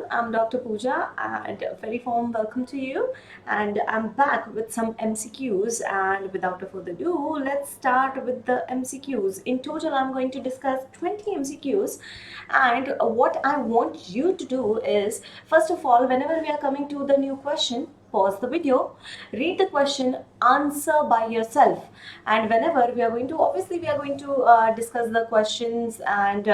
everyone, I'm Dr. Pooja and a very warm welcome to you, and I'm back with some MCQs. And without a further ado, let's start with the MCQs. In total, I'm going to discuss 20 MCQs, and what I want you to do is, first of all, whenever we are coming to the new question, pause the video, read the question, answer by yourself. And whenever we are going to, obviously we are going to discuss the questions and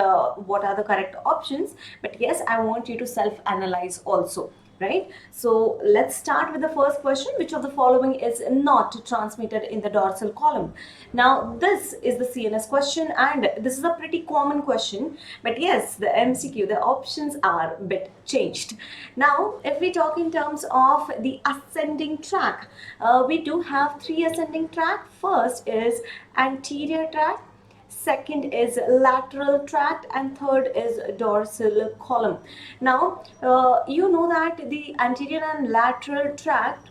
what are the correct options, but yes, I want you to self analyze also, right? So let's start with the first question. Which of the following is not transmitted in the dorsal column? Now this is the CNS question, and this is a pretty common question, but yes, the MCQ, the options are a bit changed. Now if we talk in terms of the ascending track, we do have three ascending track. First is anterior tract, second is lateral tract, and third is dorsal column. Now you know that the anterior and lateral tract,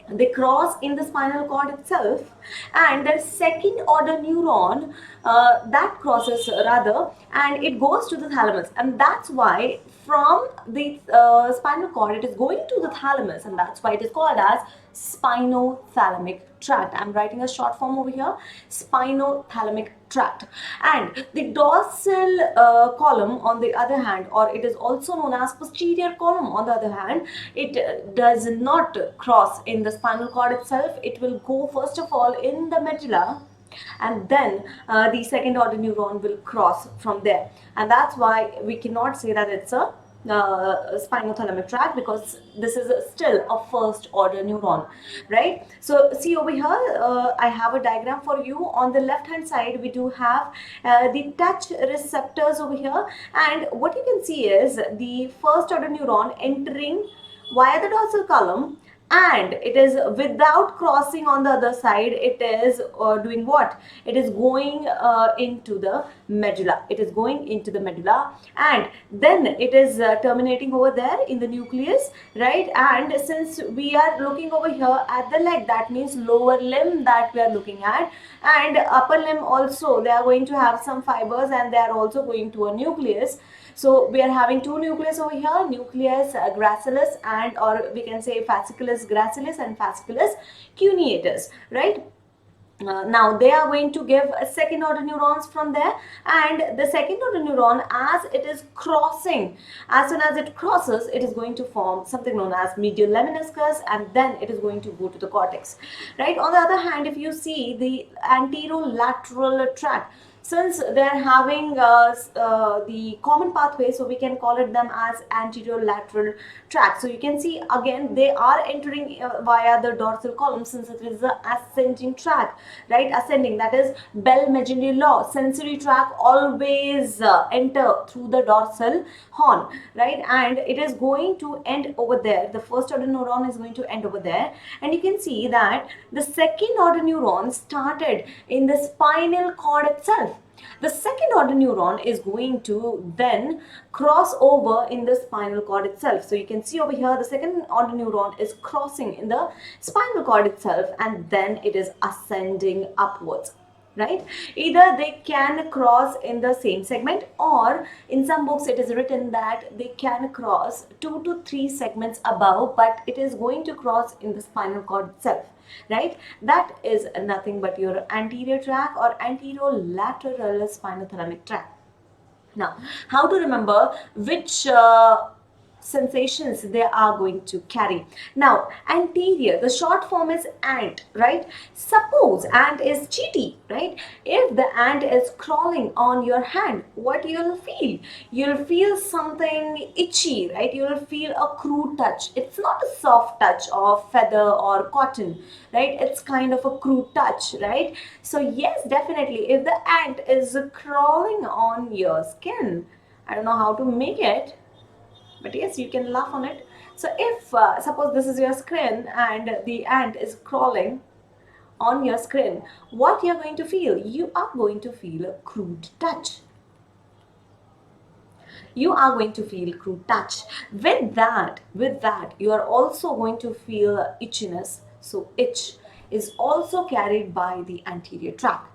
they cross in the spinal cord itself, and the second order neuron that crosses rather, and it goes to the thalamus, and that's why from the spinal cord it is going to the thalamus, and that's why it is called as spinothalamic tract. I'm writing a short form over here, spinothalamic tract. And the dorsal column, on the other hand, or it is also known as posterior column, on the other hand, it does not cross in the spinal cord itself. It will go first of all in the medulla, and then the second order neuron will cross from there, and that's why we cannot say that it's a spinothalamic tract, because this is still a first order neuron, right? So see over here, I have a diagram for you. On the left hand side we do have the touch receptors over here, and what you can see is the first order neuron entering via the dorsal column, and it is without crossing on the other side. It is doing what? It is going into the medulla. It is going into the medulla, and then it is terminating over there in the nucleus, right? And since we are looking over here at the leg, that means lower limb that we are looking at, and upper limb also, they are going to have some fibers, and they are also going to a nucleus. So we are having two nucleus over here, nucleus gracilis, and or we can say fasciculus gracilis and fasciculus cuneatus, right? Now they are going to give a second order neurons from there, and the second order neuron, as it is crossing, as soon as it crosses, it is going to form something known as medial lemniscus, and then it is going to go to the cortex, right? On the other hand, if you see the anterolateral tract, since they are having the common pathway, so we can call it them as anterior lateral tract. So you can see again they are entering via the dorsal column, since it is the ascending tract, right? Ascending, that is Bell-Medici law. Sensory tract always enter through the dorsal horn, right? And it is going to end over there. The first order neuron is going to end over there, and you can see that the second order neuron started in the spinal cord itself. The second order neuron is going to then cross over in the spinal cord itself. So you can see over here the second order neuron is crossing in the spinal cord itself, and then it is ascending upwards, right? Either they can cross in the same segment, or in some books it is written that they can cross 2 to 3 segments above, but it is going to cross in the spinal cord itself, right? That is nothing but your anterior tract or anterolateral spinothalamic tract. Now, how to remember which sensations they are going to carry? Now, anterior, the short form is ant, right? Suppose ant is GT, right? If the ant is crawling on your hand, what you'll feel? You'll feel something itchy, right? You'll feel a crude touch. It's not a soft touch of feather or cotton, right? It's kind of a crude touch, right? So yes, definitely, if the ant is crawling on your skin, I don't know how to make it, but yes, you can laugh on it. So if suppose this is your skin and the ant is crawling on your skin, what you're going to feel? You are going to feel a crude touch. You are going to feel crude touch. With that, you are also going to feel itchiness. So itch is also carried by the anterior tract.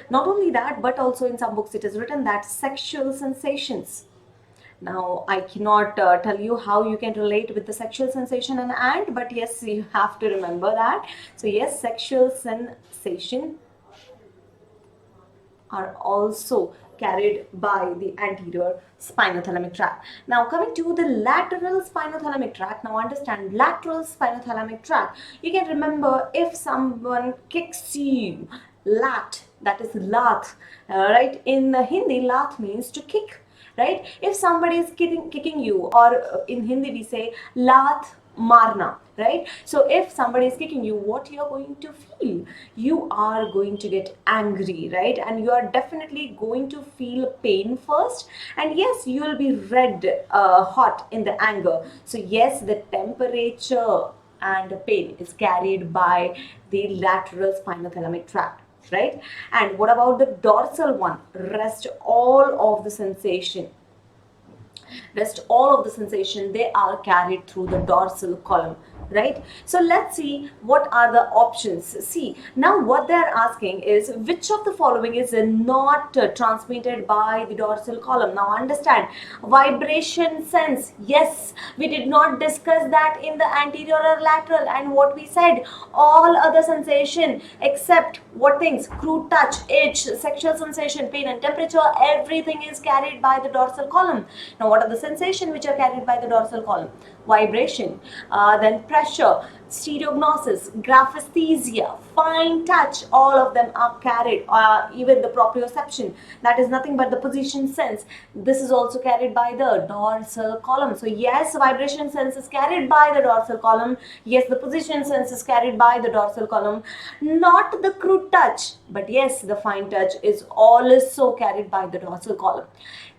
Not only that, but also in some books it is written that sexual sensations, Now, I cannot tell you how you can relate with the sexual sensation and, but yes, you have to remember that. So yes, sexual sensation are also carried by the anterior spinothalamic tract. Now coming to the lateral spinothalamic tract, now understand lateral spinothalamic tract. You can remember if someone kicks you, lat, that is lat, right? In Hindi, lat means to kick, right? If somebody is kicking you, or in Hindi we say lat marna, right? So if somebody is kicking you, what you are going to feel? You are going to get angry, right? And you are definitely going to feel pain first, and yes, you will be red hot in the anger. So yes, the temperature and pain is carried by the lateral spinothalamic tract, right? And what about the dorsal one? Rest all of the sensation, they are carried through the dorsal column, right? So let's see what are the options. See, now what they are asking is which of the following is not transmitted by the dorsal column. Now understand, vibration sense, yes, we did not discuss that in the anterior or lateral, and what we said, all other sensation except what things? Crude touch, itch, sexual sensation, pain and temperature, everything is carried by the dorsal column. Now what are the sensation which are carried by the dorsal column? Vibration, then pressure, stereognosis, graphesthesia, fine touch, all of them are carried, even the proprioception, that is nothing but the position sense, this is also carried by the dorsal column. So yes, vibration sense is carried by the dorsal column, yes, the position sense is carried by the dorsal column, not the crude touch, but yes, the fine touch is also carried by the dorsal column.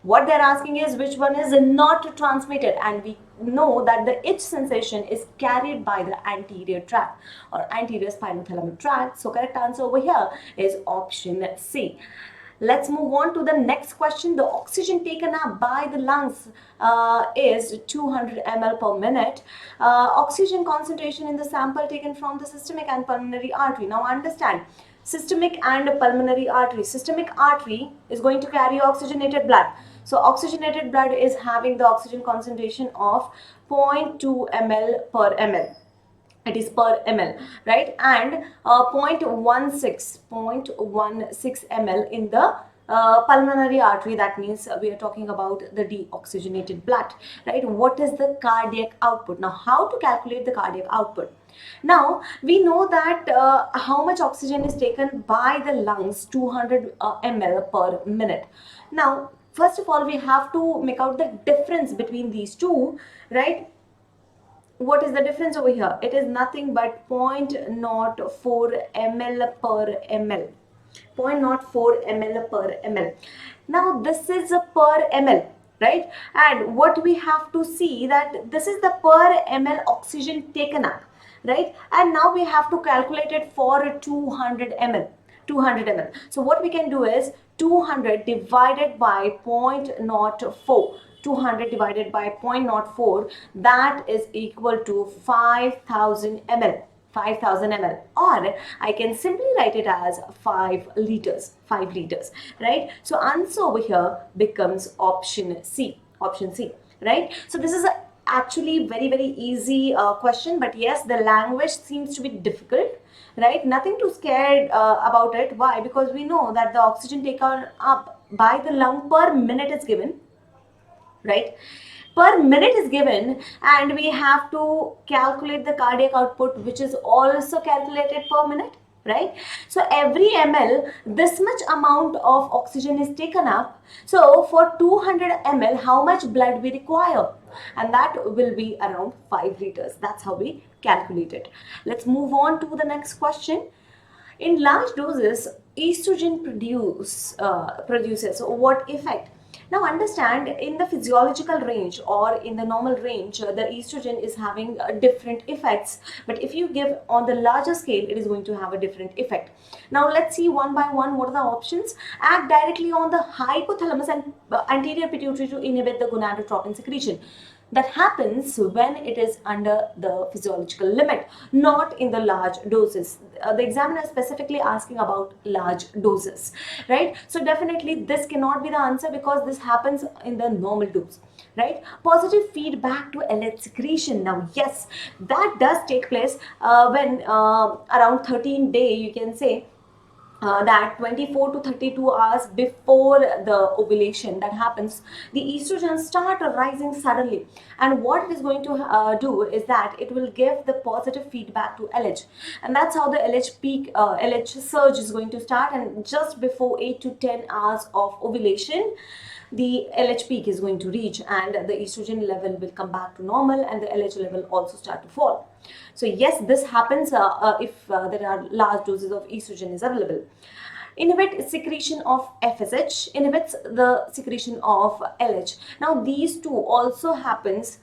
What they're asking is which one is not transmitted, and we know that the itch sensation is carried by the anterior tract or anterior spinothalamic tract. So correct answer over here is option C. Let's move on to the next question. The oxygen taken up by the lungs is 200 ml per minute. Oxygen concentration in the sample taken from the systemic and pulmonary artery. Now understand, systemic and pulmonary artery. Systemic artery is going to carry oxygenated blood. So oxygenated blood is having the oxygen concentration of 0.2 ml per ml. It is per ml, right? And 0.16 ml in the pulmonary artery. That means we are talking about the deoxygenated blood, right? What is the cardiac output? Now how to calculate the cardiac output? Now we know that how much oxygen is taken by the lungs, 200 ml per minute. Now first of all, we have to make out the difference between these two, right? What is the difference over here? It is nothing but 0.04 ml per ml. 0.04 ml per ml. Now this is a per ml, right? And what we have to see, that this is the per ml oxygen taken up, right? And now we have to calculate it for 200 ml. 200 ml. So what we can do is 200 divided by 0.04. 200 divided by 0.04, that is equal to 5000 ml. 5000 ml, or I can simply write it as 5 liters. 5 liters, right? So answer over here becomes option C. Option C, right? So this is actually very easy question, but yes, the language seems to be difficult, right? Nothing too scared about it. Why? Because we know that the oxygen taken up by the lung per minute is given, right? Per minute is given, and we have to calculate the cardiac output, which is also calculated per minute, right? So every ml, this much amount of oxygen is taken up. So for 200 ml, how much blood we require? And that will be around 5 liters. That's how we calculate it. Let's move on to the next question. In large doses, estrogen produces what effect? Now understand, in the physiological range or in the normal range, the estrogen is having different effects, but if you give on the larger scale, it is going to have a different effect. Now let's see one by one what are the options. Act directly on the hypothalamus and anterior pituitary to inhibit the gonadotropin secretion. That happens when it is under the physiological limit, not in the large doses. The examiner is specifically asking about large doses, right? So definitely this cannot be the answer, because this happens in the normal dose. right? Positive feedback to LH secretion. Now, yes, that does take place when around 13 day, you can say, that 24 to 32 hours before the ovulation that happens, the estrogens start rising suddenly, and what it is going to do is that it will give the positive feedback to LH, and that's how the LH peak, LH surge is going to start. And just before 8 to 10 hours of ovulation, the LH peak is going to reach, and the estrogen level will come back to normal, and the LH level also start to fall. So yes, this happens if there are large doses of estrogen is available. Inhibit secretion of FSH, inhibits the secretion of LH. Now these two also happens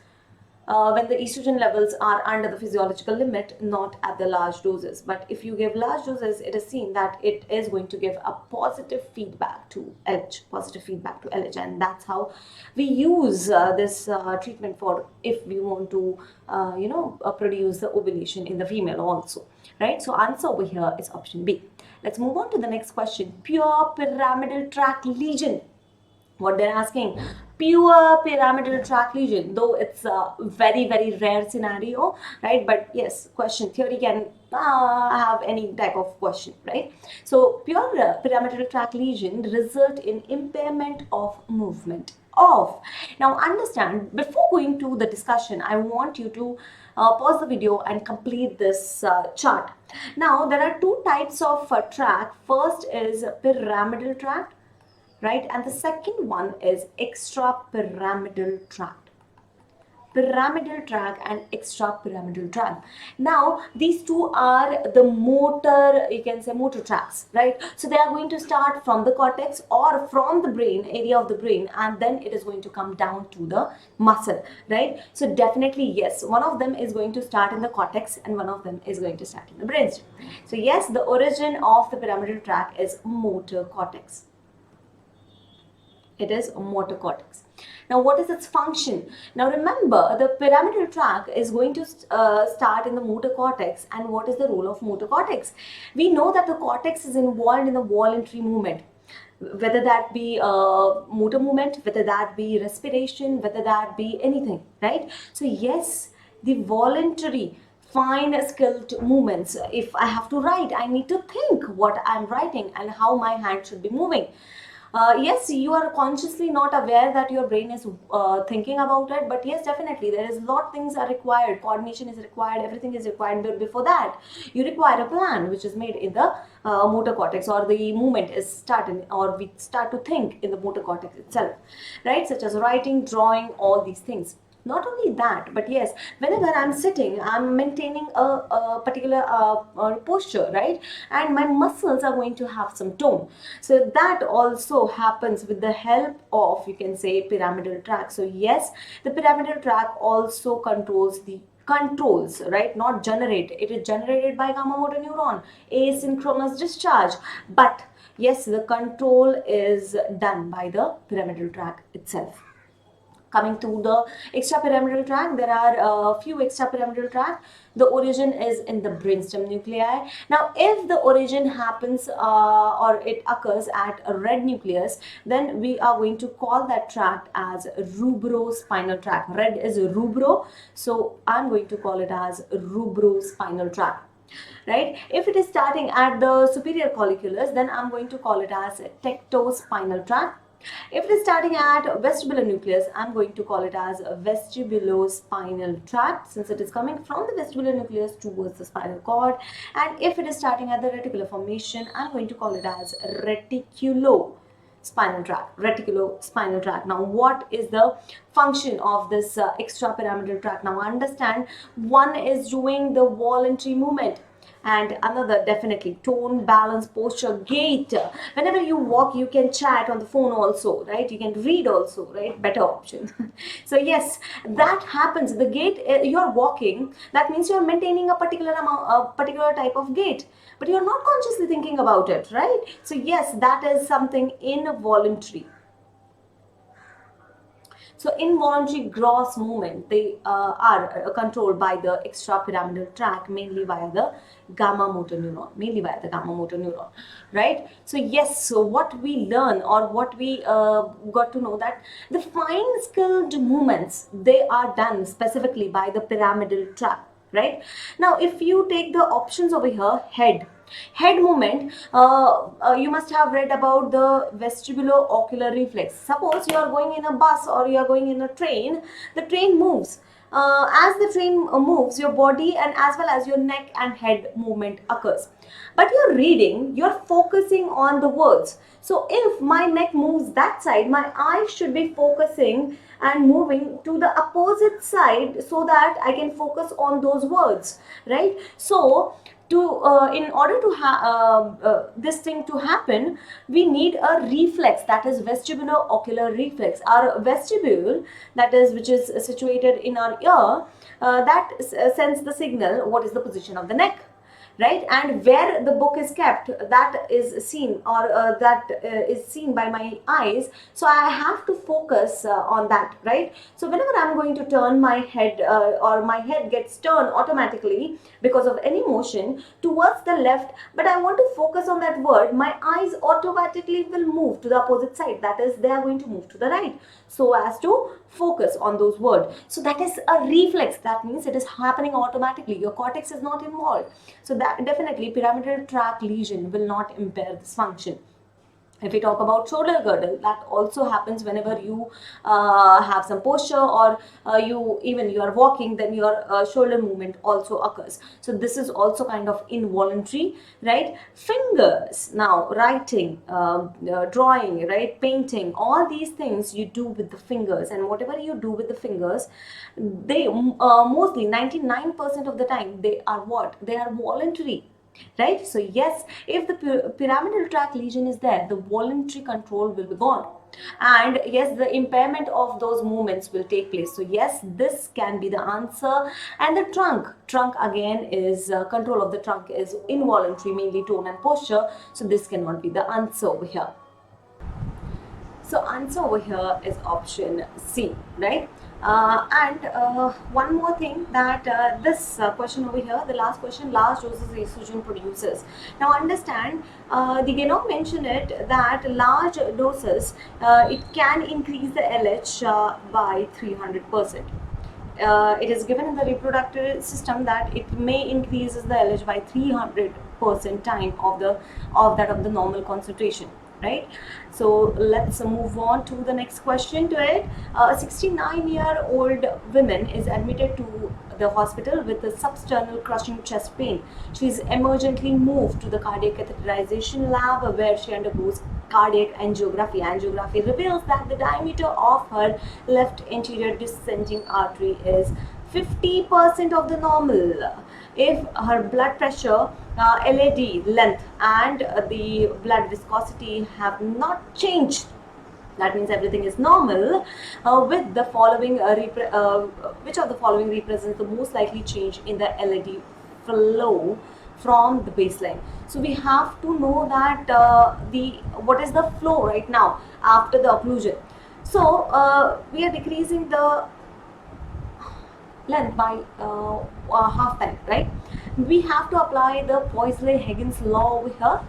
when the estrogen levels are under the physiological limit, not at the large doses. But if you give large doses, it is seen that it is going to give a positive feedback to LH, and that's how we use this treatment for if we want to, produce the ovulation in the female also, right? So answer over here is option B. Let's move on to the next question. Pure pyramidal tract lesion. What they're asking, pure pyramidal tract lesion, though it's a very very rare scenario, right? But yes, question theory can have any type of question, right? So pure pyramidal tract lesion result in impairment of movement of. Now understand, before going to the discussion, I want you to pause the video and complete this chart. Now there are two types of tract. First is pyramidal tract, right? And the second one is extrapyramidal tract. Pyramidal tract and extrapyramidal tract. Now these two are the motor, you can say motor tracts, right? So they are going to start from the cortex or from the brain, area of the brain, and then it is going to come down to the muscle, right? So definitely yes, one of them is going to start in the cortex and one of them is going to start in the brainstem. So yes, the origin of the pyramidal tract is motor cortex. It is motor cortex. Now what is its function? Now remember, the pyramidal tract is going to start in the motor cortex. And what is the role of motor cortex? We know that the cortex is involved in the voluntary movement, whether that be motor movement, whether that be respiration, whether that be anything, right? So yes, the voluntary fine skilled movements. If I have to write, I need to think what I'm writing and how my hand should be moving. Yes, you are consciously not aware that your brain is thinking about it, but yes, definitely there is a lot of things are required. Coordination is required, everything is required. But before that, you require a plan which is made in the motor cortex, or the movement is starting, or we start to think in the motor cortex itself, right? Such as writing, drawing, all these things. Not only that, but yes, whenever I'm sitting, I'm maintaining a particular posture, right? And my muscles are going to have some tone. So that also happens with the help of, you can say, pyramidal tract. So yes, the pyramidal tract also controls, right? Not generate. It is generated by gamma motor neuron, asynchronous discharge. But yes, the control is done by the pyramidal tract itself. Coming to the extrapyramidal tract, there are a few extrapyramidal tract. The origin is in the brainstem nuclei. Now, if the origin happens or it occurs at a red nucleus, then we are going to call that tract as rubrospinal tract. Red is rubro, so I'm going to call it as rubrospinal tract. Right? If it is starting at the superior colliculus, then I'm going to call it as tectospinal tract. If it is starting at vestibular nucleus, I'm going to call it as vestibulospinal tract, since it is coming from the vestibular nucleus towards the spinal cord. And if it is starting at the reticular formation, I'm going to call it as reticulospinal tract. Now, what is the function of this extrapyramidal tract? Now, understand, one is doing the voluntary movement, and another definitely tone, balance, posture, gait. Whenever you walk, you can chat on the phone also, right? You can read also, right? Better option. So yes, that happens. The gait, you're walking, that means you're maintaining a particular amount, a particular type of gait, but you're not consciously thinking about it, right? So yes, that is something involuntary. So involuntary gross movement, they are controlled by the extrapyramidal tract, mainly via the gamma motor neuron, right? So yes, so what we learn, or what we got to know, that the fine skilled movements, they are done specifically by the pyramidal tract, right? Now if you take the options over here, head movement, you must have read about the vestibular ocular reflex. Suppose you are going in a bus or you are going in a train, the train moves. As the train moves, your body and as well as your neck and head movement occurs. But you're reading, you're focusing on the words. So if my neck moves that side, my eyes should be focusing and moving to the opposite side so that I can focus on those words, right? So in order to this thing to happen, we need a reflex, that is vestibular ocular reflex. Our vestibule, that is which is situated in our ear, that sends the signal what is the position of the neck, right? And where the book is kept, that is seen, or that is seen by my eyes. So I have to focus on that, right? So whenever I'm going to turn my head, or my head gets turned automatically because of any motion towards the left, but I want to focus on that word, my eyes automatically will move to the opposite side, that is they are going to move to the right, so as to focus on those words. So that is a reflex, that means it is happening automatically, your cortex is not involved. So that definitely pyramidal tract lesion will not impair this function. If we talk about shoulder girdle, that also happens whenever you have some posture, or you are walking, then your shoulder movement also occurs. So this is also kind of involuntary, right? Fingers, now writing, drawing, right, painting, all these things you do with the fingers, and whatever you do with the fingers, they mostly 99% of the time they are what? They are voluntary. Right? So yes, if the pyramidal tract lesion is there, the voluntary control will be gone, and yes, the impairment of those movements will take place. So yes, this can be the answer. And the trunk again is control of the trunk is involuntary, mainly tone and posture. So this cannot be the answer over here. So answer over here is option C, right? One more thing, that this question over here, the last question, large doses estrogen produces. Now understand, the genome mentioned it, that large doses, it can increase the LH by 300%. It is given in the reproductive system that it may increases the LH by 300% time of the normal concentration, right? So let's move on to the next question to it. A 69-year-old woman is admitted to the hospital with a substernal crushing chest pain. She is emergently moved to the cardiac catheterization lab, where she undergoes cardiac angiography. Angiography reveals that the diameter of her left anterior descending artery is 50% of the normal. If her blood pressure, LAD length, and the blood viscosity have not changed, that means everything is normal. With the following, which of the following represents the most likely change in the LAD flow from the baseline? So we have to know that what is the flow right now after the occlusion. So we are decreasing the length by half time, right? We have to apply the Poiseuille-Higgins law over here,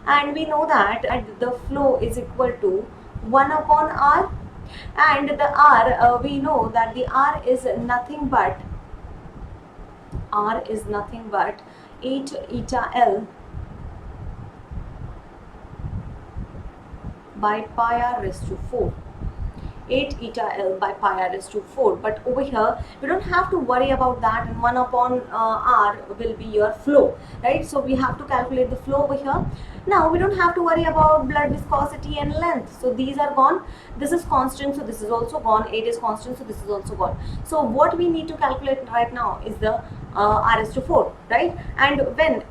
and we know that the flow is equal to 1 upon R, and the R, we know that the R is nothing but 8 eta L by pi r raised to 4. 8 eta L by pi r raised to 4. But over here, we don't have to worry about that, and 1 upon R will be your flow, right? So we have to calculate the flow over here. Now we don't have to worry about blood viscosity and length. So these are gone. This is constant, so this is also gone. 8 is constant, so this is also gone. So what we need to calculate right now is the R is to 4, right? And when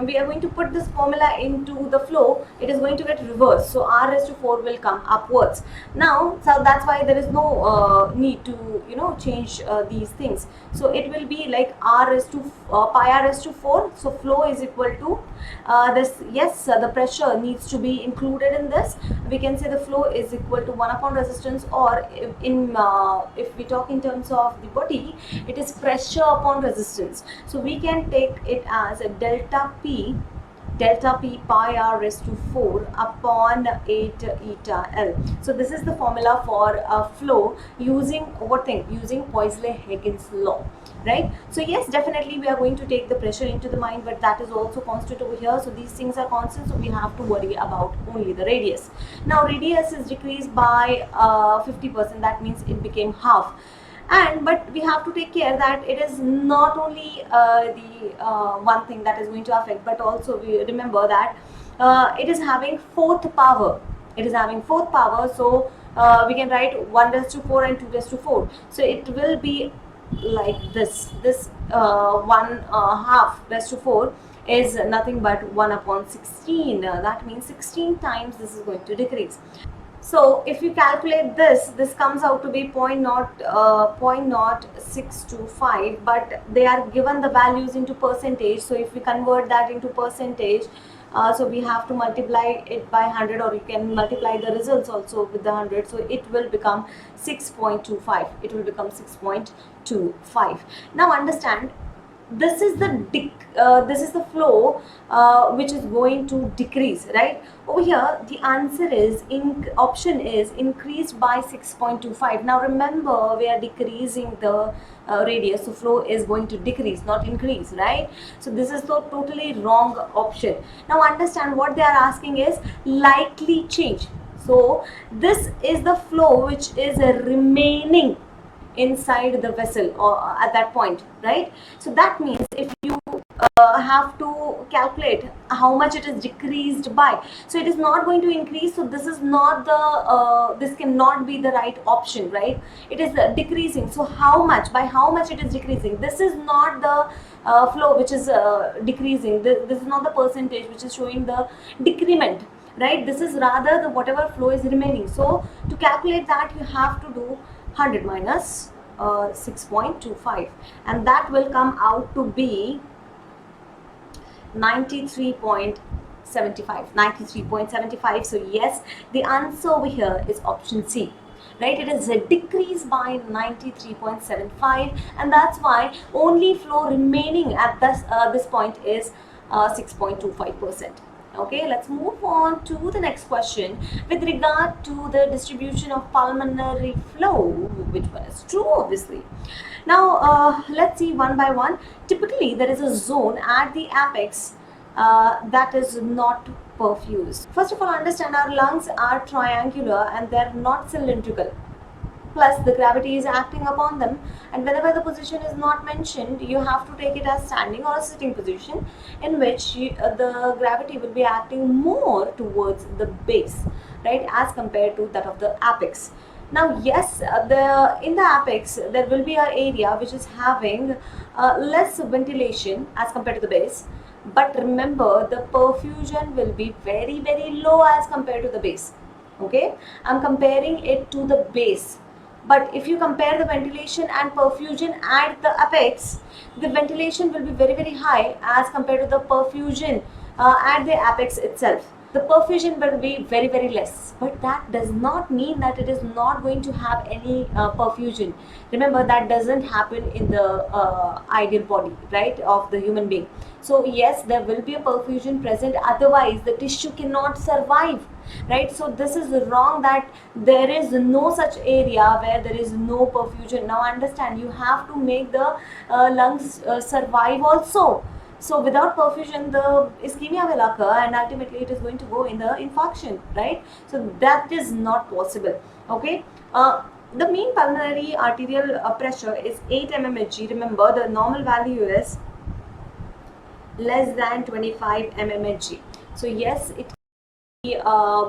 we are going to put this formula into the flow, it is going to get reversed. So R is to 4 will come upwards. Now, so that's why there is no need to change these things. So it will be like R is to pi R is to 4. So flow is equal to this. Yes, the pressure needs to be included in this. We can say the flow is equal to 1 upon resistance, or if we talk in terms of the body, it is pressure upon resistance. So we can take it as a delta P pi R raised to 4 upon 8 eta L. So this is the formula for flow using what thing? Using Poiseuille-Huygens law, right? So yes, definitely we are going to take the pressure into the mind, but that is also constant over here. So these things are constant, so we have to worry about only the radius. Now radius is decreased by 50%. That means it became half. But we have to take care that it is not only the one thing that is going to affect, but also we remember that it is having fourth power. It is having fourth power, so we can write 1 raised to 4 and 2 raised to 4. So it will be like this. This 1 half raised to 4 is nothing but 1 upon 16. That means 16 times this is going to decrease. So if you calculate this comes out to be 0.0625, but they are given the values into percentage. So if we convert that into percentage, so we have to multiply it by 100, or you can multiply the results also with the 100. So it will become 6.25. It will become 6.25. Now understand, this is the flow which is going to decrease, right? Over here the answer is option is increased by 6.25. Now remember, we are decreasing the radius, so flow is going to decrease, not increase, right? So this is the totally wrong option. Now understand, what they are asking is likely change. So this is the flow which is remaining inside the vessel or at that point, right? So that means if you have to calculate how much it is decreased by, so it is not going to increase. So this is not the this cannot be the right option, right? It is decreasing. So how much, by how much it is decreasing? This is not the flow which is decreasing. This is not the percentage which is showing the decrement, right? This is rather the whatever flow is remaining. So to calculate that, you have to do 100 minus 6.25, and that will come out to be 93.75. So yes, the answer over here is option C, right? It is a decrease by 93.75, and that's why only flow remaining at this point is 6.25%. Okay, let's move on to the next question with regard to the distribution of pulmonary flow. Which one is true, obviously? Now let's see one by one. Typically there is a zone at the apex that is not perfused. First of all, understand our lungs are triangular and they are not cylindrical. Plus the gravity is acting upon them, and whenever the position is not mentioned, you have to take it as standing or a sitting position, in which the gravity will be acting more towards the base, right, as compared to that of the apex. Now yes, in the apex there will be an area which is having less ventilation as compared to the base, but remember the perfusion will be very, very low as compared to the base. Okay, I'm comparing it to the base. But if you compare the ventilation and perfusion at the apex, the ventilation will be very, very high as compared to the perfusion at the apex itself. The perfusion will be very, very less, but that does not mean that it is not going to have any perfusion. Remember, that doesn't happen in the ideal body, right, of the human being. So yes, there will be a perfusion present, otherwise the tissue cannot survive, right? So this is wrong, that there is no such area where there is no perfusion. Now understand, you have to make the lungs survive also. So without perfusion, the ischemia will occur, and ultimately it is going to go in the infarction, right? So that is not possible. Okay, the mean pulmonary arterial pressure is 8 mmHg. Remember, the normal value is less than 25 mmHg. So yes, it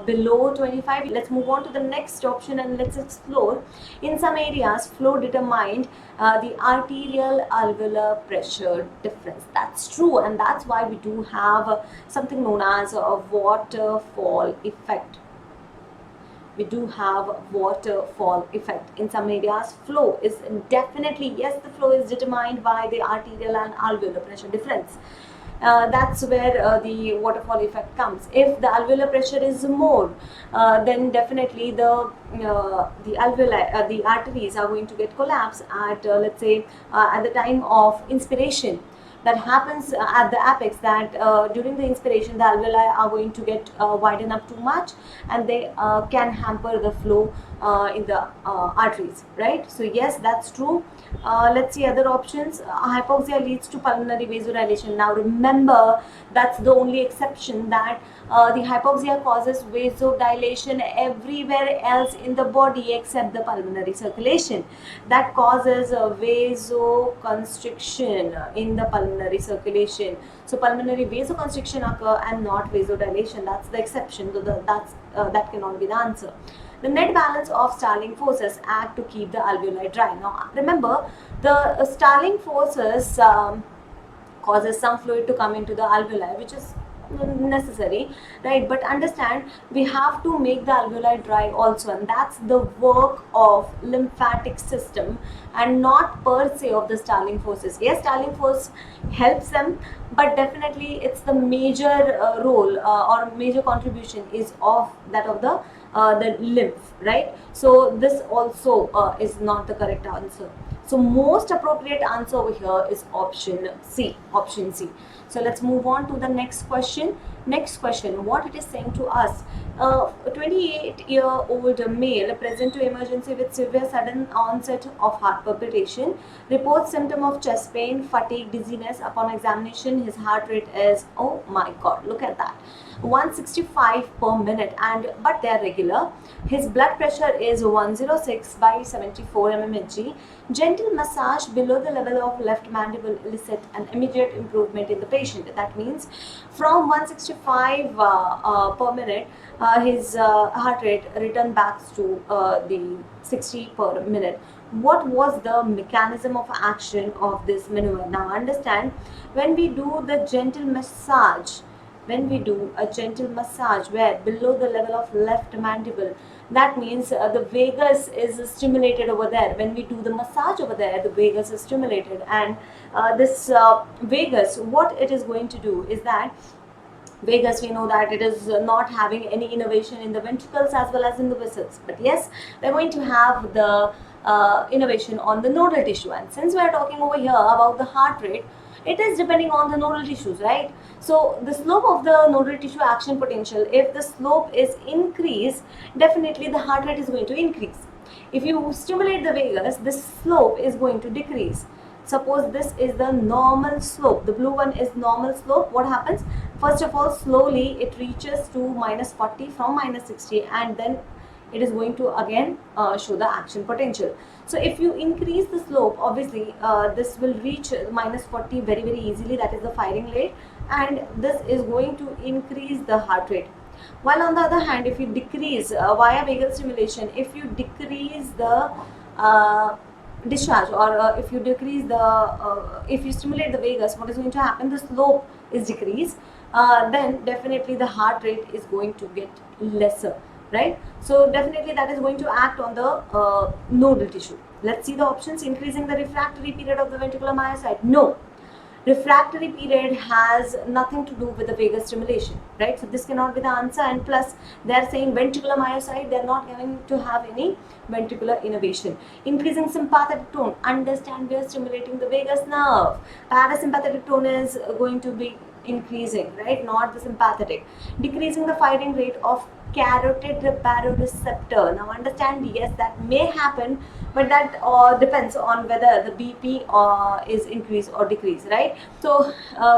below 25. Let's move on to the next option and let's explore. In some areas, flow determined the arterial alveolar pressure difference. That's true, and that's why we do have something known as a waterfall effect. We do have waterfall effect. In some areas, flow is definitely, yes, the flow is determined by the arterial and alveolar pressure difference. That's where the waterfall effect comes. If the alveolar pressure is more, then definitely the alveoli, the arteries are going to get collapsed at let's say at the time of inspiration. That happens at the apex, that during the inspiration the alveoli are going to get widen up too much, and they can hamper the flow in the arteries, right? So yes, that's true. Let's see other options. Hypoxia leads to pulmonary vasodilation. Now remember, that's the only exception, that the hypoxia causes vasodilation everywhere else in the body except the pulmonary circulation. That causes vasoconstriction in the pulmonary circulation. So pulmonary vasoconstriction occur and not vasodilation. That's the exception. So that cannot be the answer. The net balance of stalling forces act to keep the alveoli dry. Now remember, the stalling forces causes some fluid to come into the alveoli, which is necessary, right? But understand, we have to make the alveoli dry also, and that's the work of lymphatic system and not per se of the stalling forces. Yes, stalling force helps them, but definitely it's the major role or major contribution is of that of the lymph, right? So this also is not the correct answer. So most appropriate answer over here is option C. Option C. So let's move on to the next question. Next question, what it is saying to us. A 28-year-old male present to emergency with severe sudden onset of heart palpitation, reports symptom of chest pain, fatigue, dizziness. Upon examination, his heart rate is, oh my god, look at that, 165 per minute, and but they are regular. His blood pressure is 106 by 74 mmHg. Gentle massage below the level of left mandible elicit an immediate improvement in the patient. That means from 165 per minute, his heart rate returned back to the 60 per minute. What was the mechanism of action of this maneuver? Now understand, when we do the gentle massage, when we do a gentle massage where below the level of left mandible, that means the vagus is stimulated over there. When we do the massage over there, the vagus is stimulated, and this vagus, what it is going to do is that vagus, we know that it is not having any innervation in the ventricles as well as in the vessels, but yes, they're going to have the innervation on the nodal tissue. And since we are talking over here about the heart rate, it is depending on the nodal tissues, right? So the slope of the nodal tissue action potential, if the slope is increased, definitely the heart rate is going to increase. If you stimulate the vagus, this slope is going to decrease. Suppose this is the normal slope, the blue one is normal slope. What happens? First of all, slowly it reaches to -40 from -60, and then it is going to again show the action potential. So if you increase the slope, obviously this will reach -40 very easily, that is the firing rate, and this is going to increase the heart rate. While on the other hand, if you decrease via vagal stimulation, if you decrease the discharge, or if you decrease the if you stimulate the vagus, what is going to happen? The slope is decreased, then definitely the heart rate is going to get lesser, right? So definitely that is going to act on the nodal tissue. Let's see the options. Increasing the refractory period of the ventricular myocyte. No, refractory period has nothing to do with the vagus stimulation, right? So this cannot be the answer, and plus they are saying ventricular myocyte, they are not going to have any ventricular innervation. Increasing sympathetic tone. Understand, we are stimulating the vagus nerve. Parasympathetic tone is going to be increasing, right? Not the sympathetic. Decreasing the firing rate of carotid baroreceptor. Now understand, yes, that may happen, but that depends on whether the BP is increased or decreased, right? So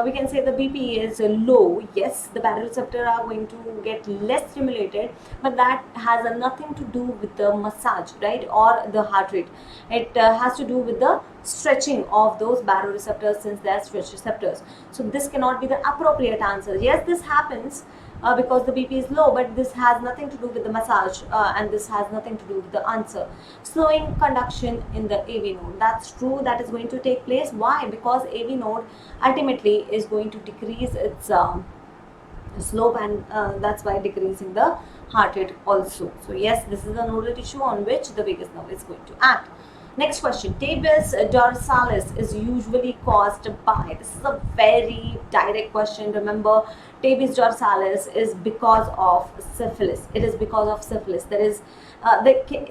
we can say the BP is low. Yes, the baroreceptor are going to get less stimulated, but that has nothing to do with the massage, right, or the heart rate. It has to do with the stretching of those baroreceptors, since they are stretch receptors. So this cannot be the appropriate answer. Yes, this happens, because the BP is low, but this has nothing to do with the massage, and this has nothing to do with the answer. Slowing conduction in the AV node. That's true, that is going to take place. Why? Because AV node ultimately is going to decrease its slope, and that's why decreasing the heart rate also. So yes, this is a nodal tissue on which the vagus nerve is going to act. Next question, tabes dorsalis is usually caused by, this is a very direct question. Remember, tabes dorsalis is because of syphilis. It is because of syphilis. There is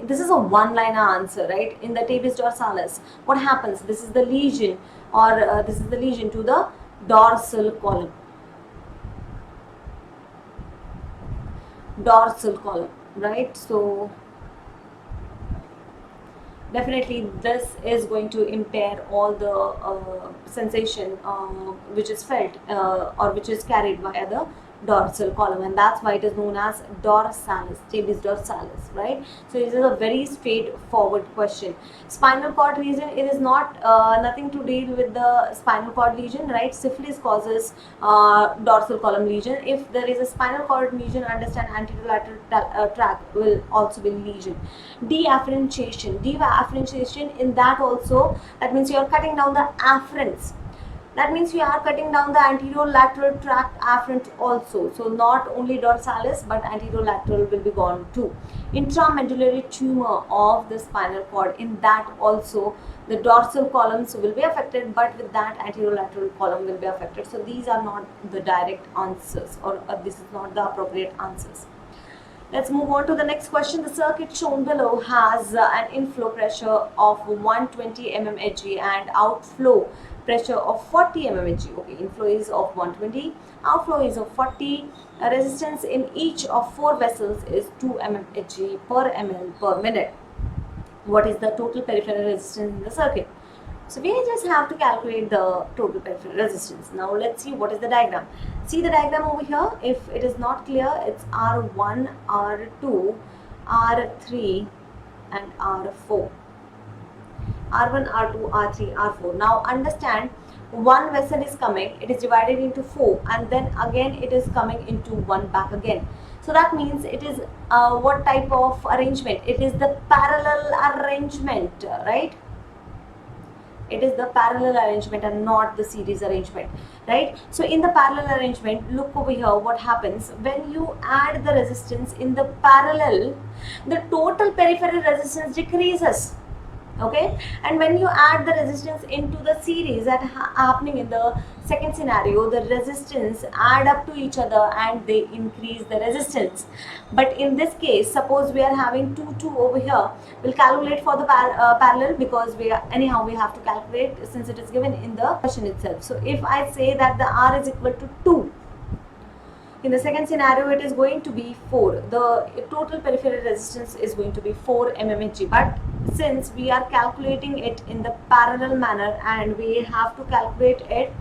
this is a one-liner answer, right? In the tabes dorsalis, what happens? This is the lesion, or this is the lesion to the dorsal column. Dorsal column, right? So definitely this is going to impair all the sensation which is felt or which is carried via the dorsal column, and that's why it is known as dorsalis, tabes dorsalis, right? So this is a very straightforward question. Spinal cord lesion, it is not nothing to deal with the spinal cord lesion, right? Syphilis causes dorsal column lesion. If there is a spinal cord lesion, understand anterior lateral tract will also be lesion. Deafferentiation, in that also, that means you are cutting down the afferents. That means we are cutting down the anterolateral tract afferent also. So not only dorsalis, but anterolateral will be gone too. Intramedullary tumor of the spinal cord, in that also the dorsal columns will be affected, but with that anterolateral column will be affected. So these are not the direct answers, or this is not the appropriate answers. Let's move on to the next question. The circuit shown below has an inflow pressure of 120 mmHg and outflow pressure of 40 mmHg. Okay, inflow is of 120, outflow is of 40. Resistance in each of 4 vessels is 2 mmHg per ml per minute. What is the total peripheral resistance in the circuit? So we just have to calculate the total peripheral resistance. Now let's see what is the diagram. See the diagram over here. If it is not clear, it's R1, R2, R3 and R4. R1, R2, R3, R4. Now understand, one vessel is coming, it is divided into 4, and then again it is coming into 1 back again. So that means it is what type of arrangement? It is the parallel arrangement, right? It is the parallel arrangement and not the series arrangement, right? So in the parallel arrangement, look over here, what happens when you add the resistance in the parallel, the total peripheral resistance decreases. Okay, and when you add the resistance into the series that happening in the second scenario, the resistance add up to each other and they increase the resistance. But in this case, suppose we are having 2 over here, we'll calculate for the parallel, because we have to calculate since it is given in the question itself. So if I say that the R is equal to 2, in the second scenario it is going to be 4. The total peripheral resistance is going to be 4 mmHg, but since we are calculating it in the parallel manner and we have to calculate it,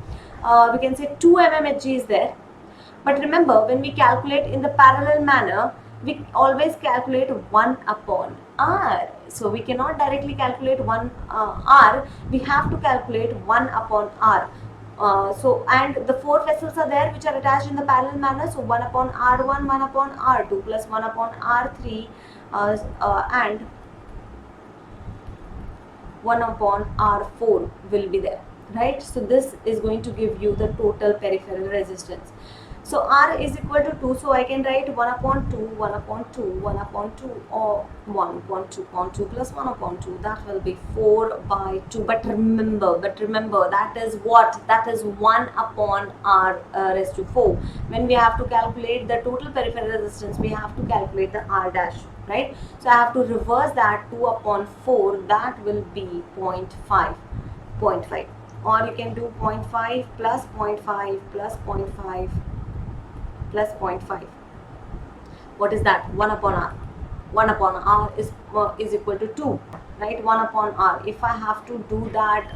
we can say 2 mmHg is there. But remember, when we calculate in the parallel manner, we always calculate 1 upon R. So we cannot directly calculate 1 R, we have to calculate 1 upon R. And the 4 vessels are there which are attached in the parallel manner. So 1 upon R1, 1 upon R2 plus 1 upon R3 and 1 upon R4 will be there, right? So this is going to give you the total peripheral resistance. So R is equal to 2, so I can write 1 upon 2, 1 upon 2, 1 upon 2, or 1 upon 2 upon 2 plus 1 upon 2, that will be 4 by 2. But remember, that is what? That is 1 upon R raised to 4. When we have to calculate the total peripheral resistance, we have to calculate the R dash, right? So I have to reverse that. 2 upon 4, that will be 0.5, 0.5. Or you can do 0.5 plus 0.5 plus 0.5 plus 0.5. What is that? 1 upon R. 1 upon R is equal to 2, right? 1 upon R. If I have to do that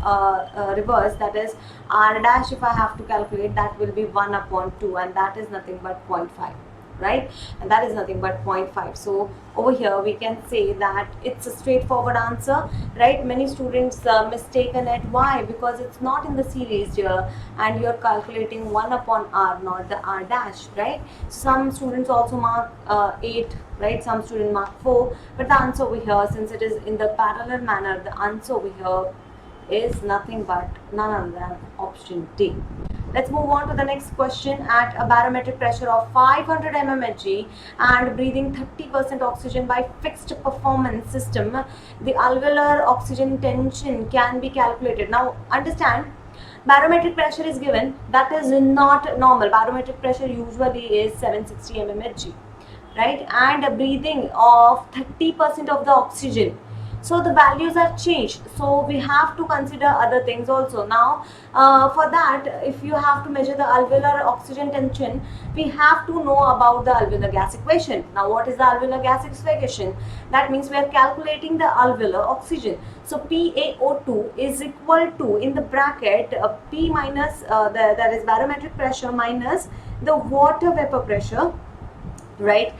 reverse, that is R dash, if I have to calculate, that will be 1 upon 2, and that is nothing but 0.5, right? And that is nothing but 0.5. So over here we can say that it's a straightforward answer, right? Many students mistaken it. Why? Because it's not in the series here, and you're calculating 1 upon r, not the r dash, right? Some students also mark 8, right? Some students mark 4, but the answer over here, since it is in the parallel manner, the answer over here is nothing but none other than option D. Let's move on to the next question. At a barometric pressure of 500 mmHg and breathing 30% oxygen by fixed performance system, the alveolar oxygen tension can be calculated. Now understand, barometric pressure is given, that is not normal. Barometric pressure usually is 760 mmHg, right? And a breathing of 30% of the oxygen. So the values are changed, so we have to consider other things also. Now for that, if you have to measure the alveolar oxygen tension, we have to know about the alveolar gas equation. Now what is the alveolar gas equation? That means we are calculating the alveolar oxygen. So PaO2 is equal to, in the bracket, P minus that is barometric pressure minus the water vapor pressure, right?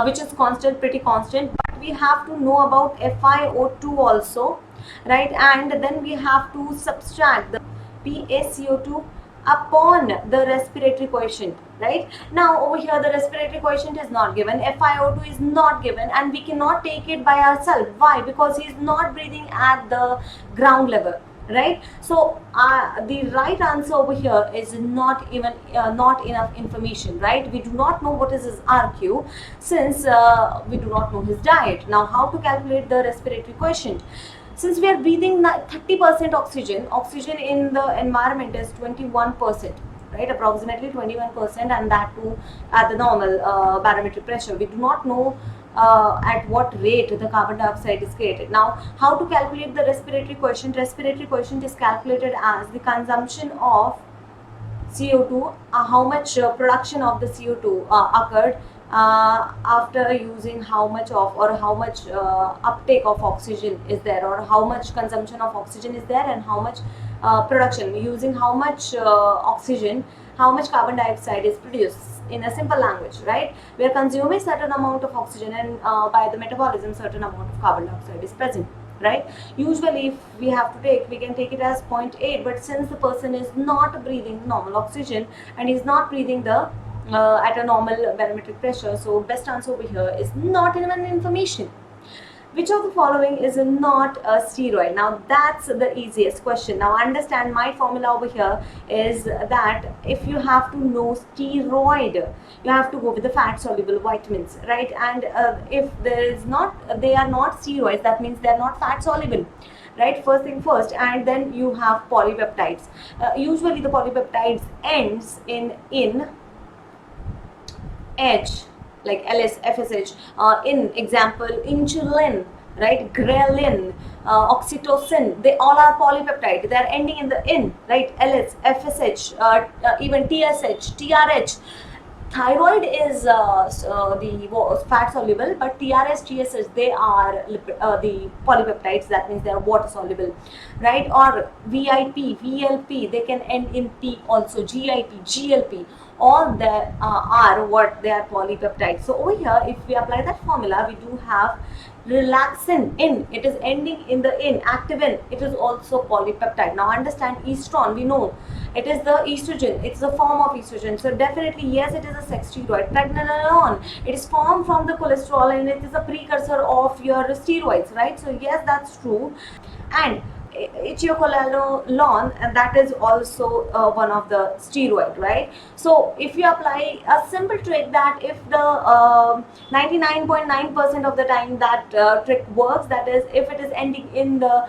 Which is constant, pretty constant, but we have to know about FiO2 also, right? And then we have to subtract the PaCO2 upon the respiratory quotient, right? Now over here the respiratory quotient is not given, FiO2 is not given, and we cannot take it by ourselves. Why? Because he is not breathing at the ground level, right? So the right answer over here is not even not enough information, right? We do not know what is his RQ, since we do not know his diet. Now how to calculate the respiratory quotient? Since we are breathing 30% oxygen in the environment is 21%, right? Approximately 21%, and that too at the normal barometric pressure. We do not know at what rate the carbon dioxide is created. Now how to calculate the respiratory quotient? Respiratory quotient is calculated as the consumption of CO2, how much production of the CO2 occurred after using how much of, or how much uptake of oxygen is there, or how much consumption of oxygen is there, and how much production, using how much oxygen, how much carbon dioxide is produced. In a simple language, right? We are consuming certain amount of oxygen, and by the metabolism certain amount of carbon dioxide is present, right? Usually if we have to take, we can take it as 0.8, but since the person is not breathing normal oxygen and is not breathing the at a normal barometric pressure, so best answer over here is not even information. Which of the following is not a steroid? Now that's the easiest question. Now understand, my formula over here is that if you have to know steroid, you have to go with the fat soluble vitamins, right? And if there is not, they are not steroids, that means they are not fat soluble, right? First thing first. And then you have polypeptides. Usually the polypeptides ends in H, like LS, FSH, in example insulin, right? Ghrelin, oxytocin, they all are polypeptide. They are ending in the in, right? LS, FSH, even TSH, TRH. Thyroid is the fat soluble, but TRS, TSH, they are the polypeptides. That means they are water soluble, right? Or VIP, VLP, they can end in P also. GIP, GLP, all that are what they are polypeptides. So over here, if we apply that formula, we do have relaxin in, it is ending in the in. Activin, it is also polypeptide. Now understand, estrogen, we know it is the estrogen, it's the form of estrogen, so definitely yes, it is a sex steroid. Pregnenolone, it is formed from the cholesterol and it is a precursor of your steroids, right? So yes, that's true. And ichiocolalone, and that is also one of the steroid, right? So if you apply a simple trick, that if the 99.9% of the time that trick works, that is if it is ending in the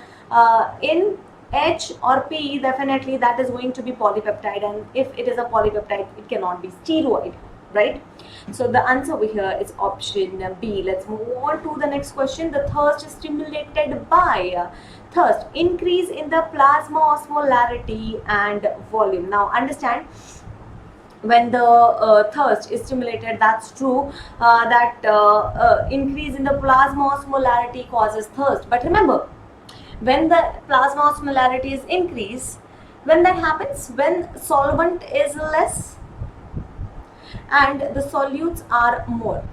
in H or P, definitely that is going to be polypeptide, and if it is a polypeptide, it cannot be steroid, right? So the answer over here is option B. Let's move on to the next question. The thirst is stimulated by thirst, increase in the plasma osmolarity and volume. Now understand, when the thirst is stimulated, that's true, that increase in the plasma osmolarity causes thirst. But remember, when the plasma osmolarity is increased, when that happens, when solvent is less, and the solutes are more,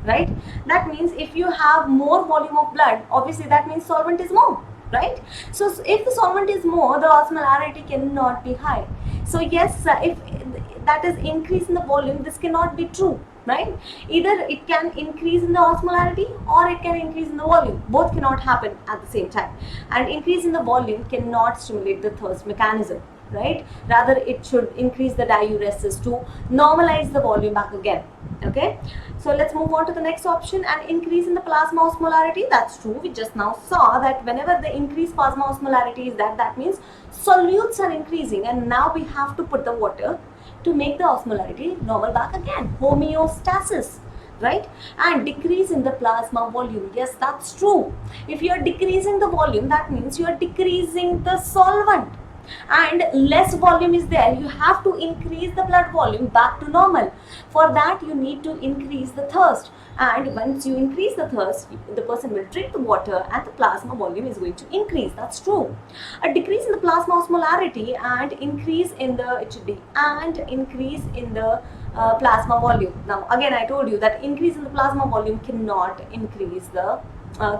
right? That means if you have more volume of blood, obviously that means solvent is more, right? So if the solvent is more, the osmolarity cannot be high. So yes, if that is increase in the volume, this cannot be true, right? Either it can increase in the osmolarity or it can increase in the volume. Both cannot happen at the same time, and increase in the volume cannot stimulate the thirst mechanism, right? Rather it should increase the diuresis to normalize the volume back again. Okay, so let's move on to the next option. And increase in the plasma osmolarity, that's true. We just now saw that whenever the increased plasma osmolarity is that means solutes are increasing, and now we have to put the water to make the osmolarity normal back again, homeostasis, right? And decrease in the plasma volume, yes, that's true. If you are decreasing the volume, that means you are decreasing the solvent, and less volume is there. You have to increase the blood volume back to normal. For that you need to increase the thirst, and once you increase the thirst, the person will drink the water and the plasma volume is going to increase. That's true. A decrease in the plasma osmolarity and increase in the HD and increase in the plasma volume. Now again I told you that increase in the plasma volume cannot increase the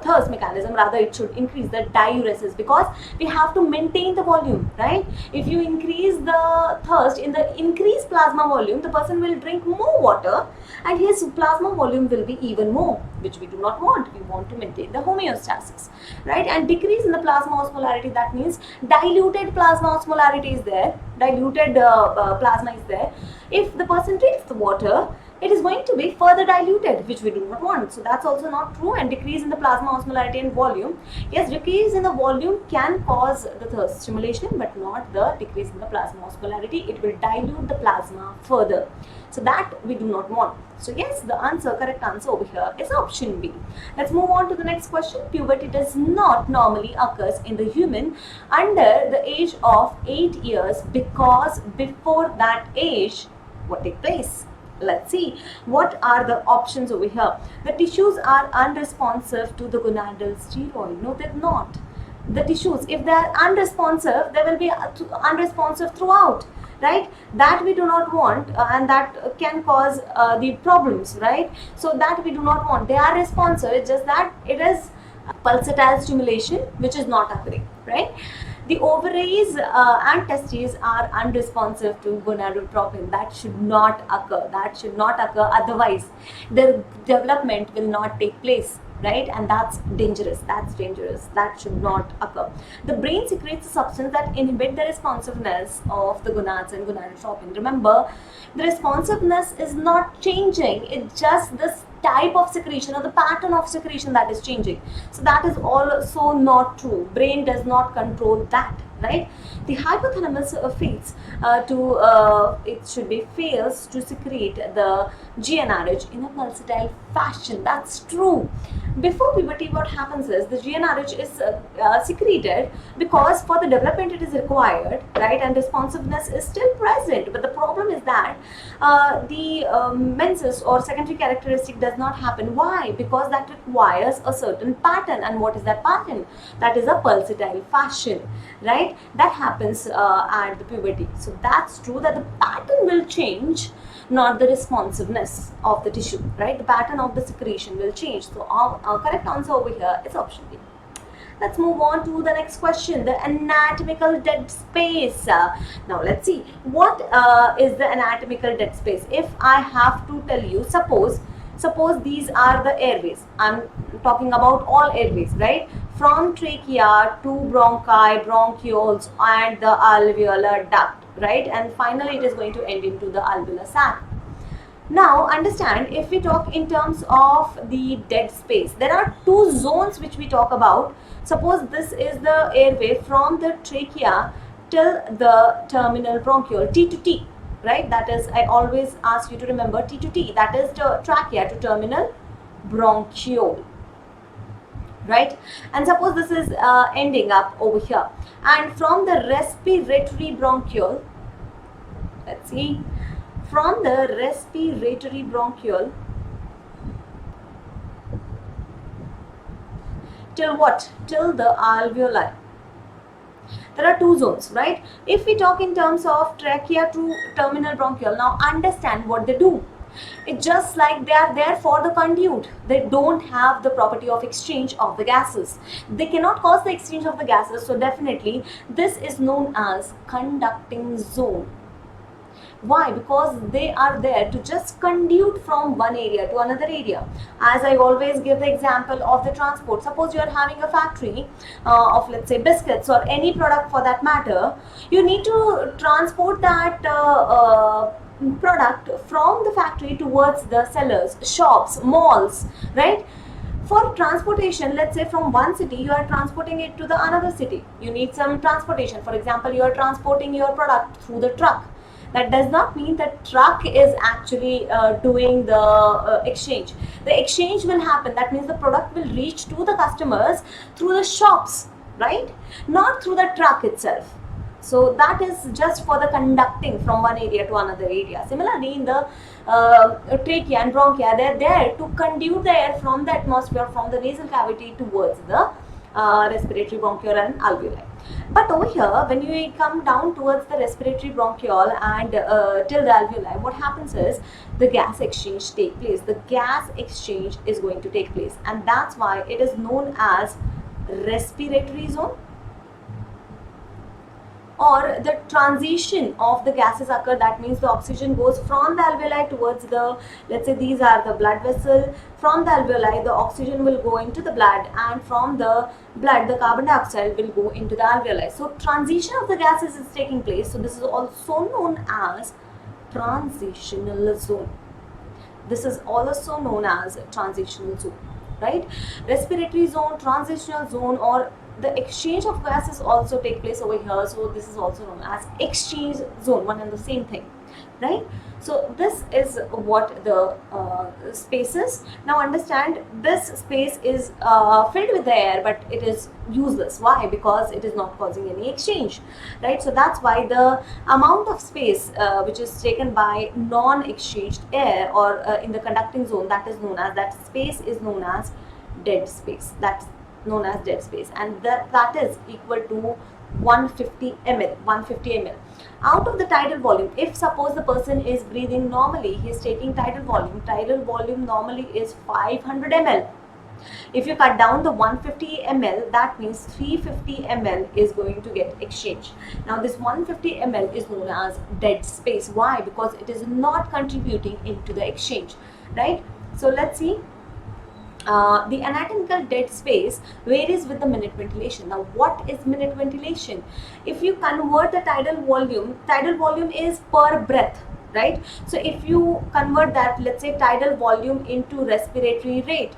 thirst mechanism. Rather it should increase the diuresis, because we have to maintain the volume, right? If you increase the thirst in the increased plasma volume, the person will drink more water and his plasma volume will be even more, which we do not want. We want to maintain the homeostasis, right? And decrease in the plasma osmolarity, that means diluted plasma osmolarity is there, diluted plasma is there. If the person drinks the water, it is going to be further diluted, which we do not want. So that's also not true. And decrease in the plasma osmolarity and volume, yes, decrease in the volume can cause the thirst stimulation, but not the decrease in the plasma osmolarity. It will dilute the plasma further, so that we do not want. So yes, the correct answer over here is option B. Let's move on to the next question. Puberty does not normally occurs in the human under the age of 8 years, because before that age, what takes place? Let's see what are the options over here. The tissues are unresponsive to the gonadal steroid. No, they're not. The tissues, if they are unresponsive, they will be unresponsive throughout, right? That we do not want, and that can cause the problems, right? So that we do not want. They are responsive, it's just that it is pulsatile stimulation which is not occurring, right? The ovaries and testes are unresponsive to gonadotropin. That should not occur. That should not occur. Otherwise, the development will not take place, right? And that's dangerous. That's dangerous. That should not occur. The brain secretes a substance that inhibit the responsiveness of the gonads and gonadotropin. Remember, the responsiveness is not changing. It's just this type of secretion or the pattern of secretion that is changing. So that is also not true. Brain does not control that, right? The hypothalamus fails to secrete the GnRH in a pulsatile fashion. That's true. Before puberty, what happens is the GnRH is secreted because for the development it is required, right? And responsiveness is still present. But the problem is that the menses or secondary characteristic does not happen. Why? Because that requires a certain pattern. And what is that pattern? That is a pulsatile fashion, right? That happens at the puberty. So that's true that the pattern will change, not the responsiveness of the tissue, right? The pattern of the secretion will change. So our correct answer over here is option B. Let's move on to the next question, the anatomical dead space. Now let's see what is the anatomical dead space. If I have to tell you, suppose these are the airways. I'm talking about all airways, right? From trachea to bronchi, bronchioles, and the alveolar duct, right? And finally it is going to end into the alveolar sac. Now understand, if we talk in terms of the dead space, there are two zones which we talk about. Suppose this is the airway from the trachea till the terminal bronchiole, T to T, right? That is, I always ask you to remember T to T, that is the trachea to terminal bronchiole, right? And suppose this is ending up over here, and from the respiratory bronchiole, let's see, from the respiratory bronchiole till what? Till the alveoli. There are two zones, right? If we talk in terms of trachea to terminal bronchiole, now understand what they do. It's just like they are there for the conduit. They don't have the property of exchange of the gases. They cannot cause the exchange of the gases, so definitely this is known as conducting zone. Why? Because they are there to just conduit from one area to another area. As I always give the example of the transport. Suppose you are having a factory of, let's say, biscuits or any product for that matter. You need to transport that product from the factory towards the sellers, shops, malls, right? For transportation, let's say from one city you are transporting it to the another city, you need some transportation. For example, you are transporting your product through the truck. That does not mean that truck is actually doing the exchange. The exchange will happen, that means the product will reach to the customers through the shops, right? Not through the truck itself. So that is just for the conducting from one area to another area. Similarly, in the trachea and bronchia, they are there to conduit the air from the atmosphere, from the nasal cavity towards the respiratory bronchiole and alveoli. But over here, when you come down towards the respiratory bronchiole and till the alveoli, what happens is the gas exchange take place. The gas exchange is going to take place, and that's why it is known as respiratory zone, or the transition of the gases occur. That means the oxygen goes from the alveoli towards the, let's say these are the blood vessel. From the alveoli, the oxygen will go into the blood, and from the blood, the carbon dioxide will go into the alveoli. So transition of the gases is taking place. So this is also known as transitional zone. This is also known as transitional zone, right? Respiratory zone, transitional zone, or the exchange of gases also take place over here. So this is also known as exchange zone, one and the same thing, right? So this is what the space is. Now understand, this space is filled with the air, but it is useless. Why? Because it is not causing any exchange, right? So that's why the amount of space which is taken by non-exchanged air, or in the conducting zone, that is known as, that space is known as dead space. That's known as dead space, and that is equal to 150 ml. 150 ml out of the tidal volume. If suppose the person is breathing normally, he is taking tidal volume normally is 500 ml. If you cut down the 150 ml, that means 350 ml is going to get exchanged. Now this 150 ml is known as dead space. Why? Because it is not contributing into the exchange, right? So let's see. The anatomical dead space varies with the minute ventilation. Now what is minute ventilation? If you convert the tidal volume is per breath, right? So if you convert that, let's say tidal volume into respiratory rate,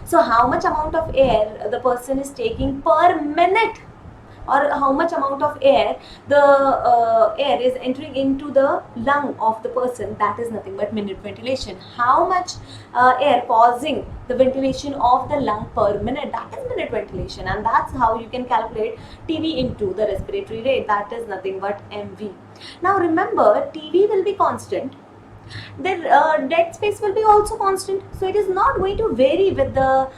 so how much amount of air the person is taking per minute, or how much amount of air the air is entering into the lung of the person, that is nothing but minute ventilation. How much air causing the ventilation of the lung per minute, that is minute ventilation, and that's how you can calculate TV into the respiratory rate, that is nothing but MV. Now remember, TV will be constant, the dead space will be also constant, so it is not going to vary with the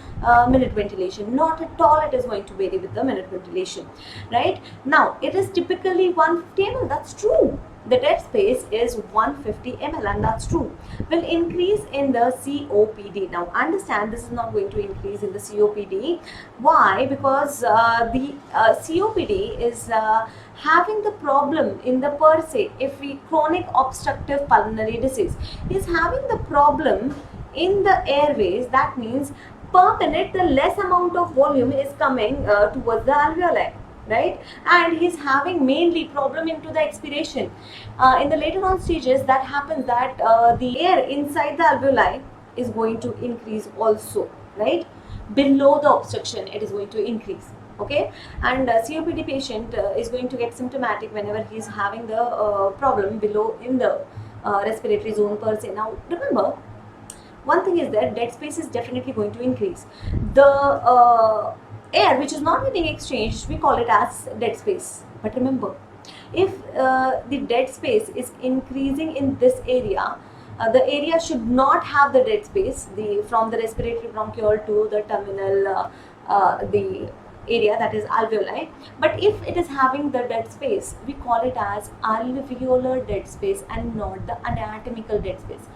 minute ventilation. Not at all it is going to vary with the minute ventilation, right? Now it is typically 150 ml, that's true. The dead space is 150 ml, and that's true. Will increase in the COPD. Now understand, this is not going to increase in the COPD. Why? Because the COPD is having the problem in the per se, if we chronic obstructive pulmonary disease is having the problem in the airways, that means per minute the less amount of volume is coming towards the alveoli, right? And he's having mainly problem into the expiration. In the later on stages, that happens that the air inside the alveoli is going to increase also, right? Below the obstruction it is going to increase, okay? And COPD patient is going to get symptomatic whenever he is having the problem below in the respiratory zone per se. Now remember, one thing is that dead space is definitely going to increase. The air which is not getting exchanged, we call it as dead space. But remember, if the dead space is increasing in this area, the area should not have the dead space, from the respiratory bronchiole to the terminal, the area, that is alveoli. But if it is having the dead space, we call it as alveolar dead space and not the anatomical dead space.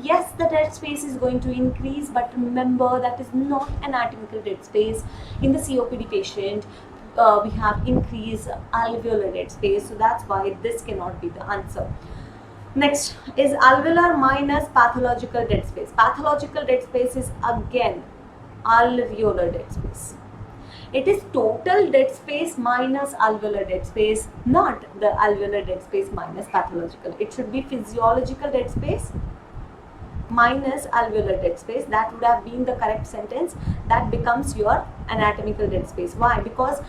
Yes, the dead space is going to increase, but remember that is not anatomical dead space. In the COPD patient, we have increased alveolar dead space, so that's why this cannot be the answer. Next is alveolar minus pathological dead space. Pathological dead space is again alveolar dead space. It is total dead space minus alveolar dead space, not the alveolar dead space minus pathological. It should be physiological dead space minus alveolar dead space. That would have been the correct sentence. That becomes your anatomical dead space. Why? Because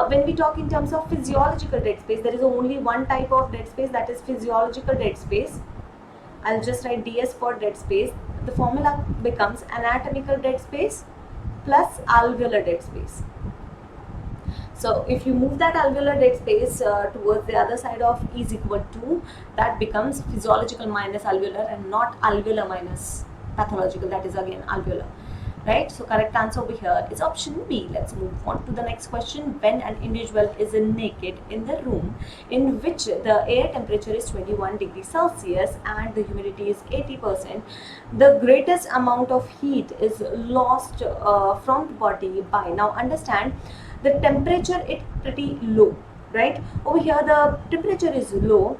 when we talk in terms of physiological dead space, there is only one type of dead space, that is physiological dead space. I'll just write DS for dead space. The formula becomes anatomical dead space plus alveolar dead space. So if you move that alveolar dead space towards the other side of E is equal to, that becomes physiological minus alveolar and not alveolar minus pathological, that is again alveolar, right? So correct answer over here is option B. Let's move on to the next question. When an individual is naked in the room in which the air temperature is 21 degrees Celsius and the humidity is 80%, the greatest amount of heat is lost from the body by, now understand, the temperature is pretty low, right? Over here the temperature is low,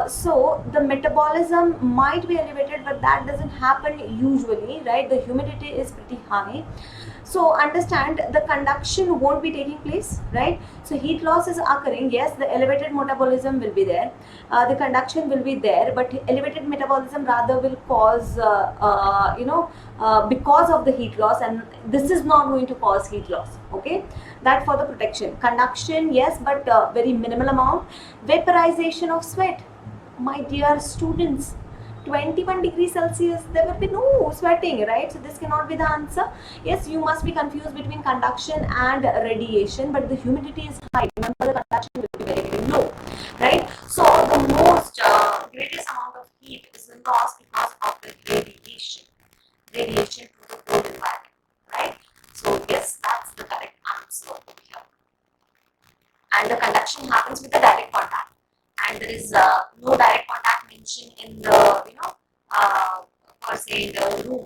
so the metabolism might be elevated, but that doesn't happen usually, right? The humidity is pretty high, so understand the conduction won't be taking place, right? So heat loss is occurring. Yes, the elevated metabolism will be there, the conduction will be there, but elevated metabolism rather will cause because of the heat loss, and this is not going to cause heat loss. Okay, that for the protection. Conduction, yes, but very minimal amount. Vaporization of sweat, my dear students, 21 degrees Celsius, there will be no sweating, right? So this cannot be the answer. Yes, you must be confused between conduction and radiation, but the humidity is high. Remember, the conduction will be very, very low, right? So the most greatest amount of heat is lost because of the radiation to the cold environment, right? So yes, that's the correct answer over here. And the conduction happens with the direct contact, and there is no direct contact mentioned in the per se in the room.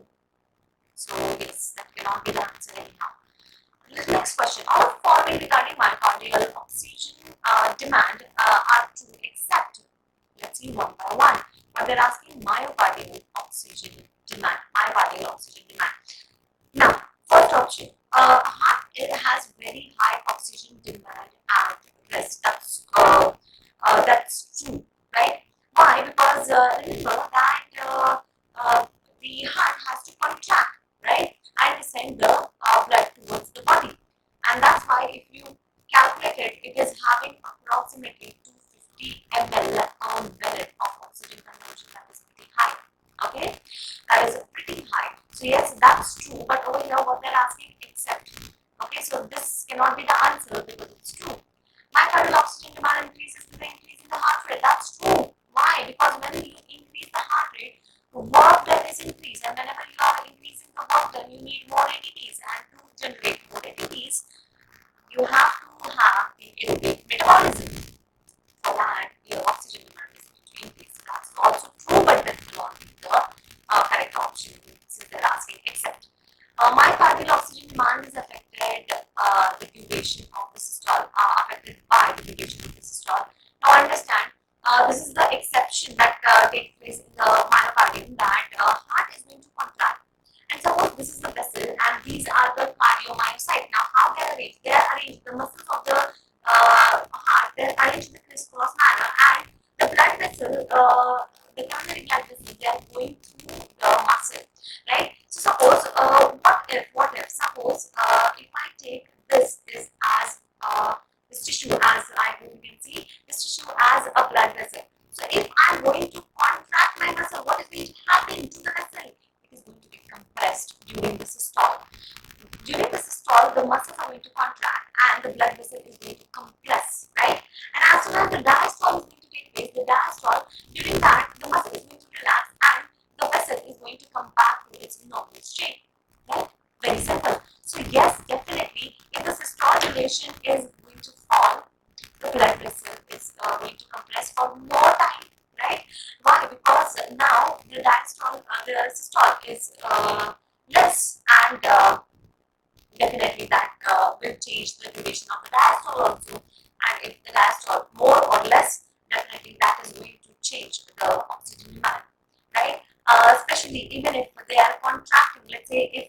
So yes, that cannot be the answer anyhow. Next question: all of the following regarding myocardial oxygen demand are true except, let's see one by one. But they're asking myocardial oxygen demand. Myocardial oxygen demand. Now, first option, heart, it has very high oxygen demand at rest. That's true, right? Why? Because remember that the heart has to contract, right, and send the blood towards the body, and that's why if you calculate it, it is having approximately 250 ml per minute of oxygen consumption. That is pretty high. Okay, that is pretty high. So yes, that's true, but over here what they're asking, except. Okay, so this cannot be the answer because it's true. Myocardial oxygen demand increases with the increase in the heart rate. That's true. Why? Because when you increase the heart rate, the work done is increased, and whenever you are increasing the work done, you need more ATPs, and to generate more ATPs, you have to have the aerobic metabolism. For that, your oxygen demand is going to increase. That's also true, but that will not be the correct option since they're asking except. Myocardial oxygen demand is affected the duration of the systole, affected by the duration of the systole. Now understand, this is the exception that takes place in the myocardium, that heart is going to contract. And suppose this is the vessel and these are the cardiomyocytes. Now how they are arranged? They are arranged, the muscles of the heart, they are arranged in a crisscross manner, and the blood vessel, the coronary blood vessel, they are going through the muscle, right? So suppose, what if, suppose if I take this as this tissue, as I hope you can see, this tissue as a blood vessel. So if I am going to contract my muscle, what is going to happen to the vessel? It is going to get compressed during the systole. During the systole, the muscles are going to contract and the blood vessel is going to compress, right? And as soon as the diastole is going to take place, the diastole, during that, the muscle is going to relax and the vessel is going to come back to its normal shape, right? Very simple. So yes, definitely, if the systole the systole is less, and definitely that will change the duration of the diastole also. And if the diastole more or less, definitely that is going to change the oxygen demand, right? Especially even if they are contracting, let's say if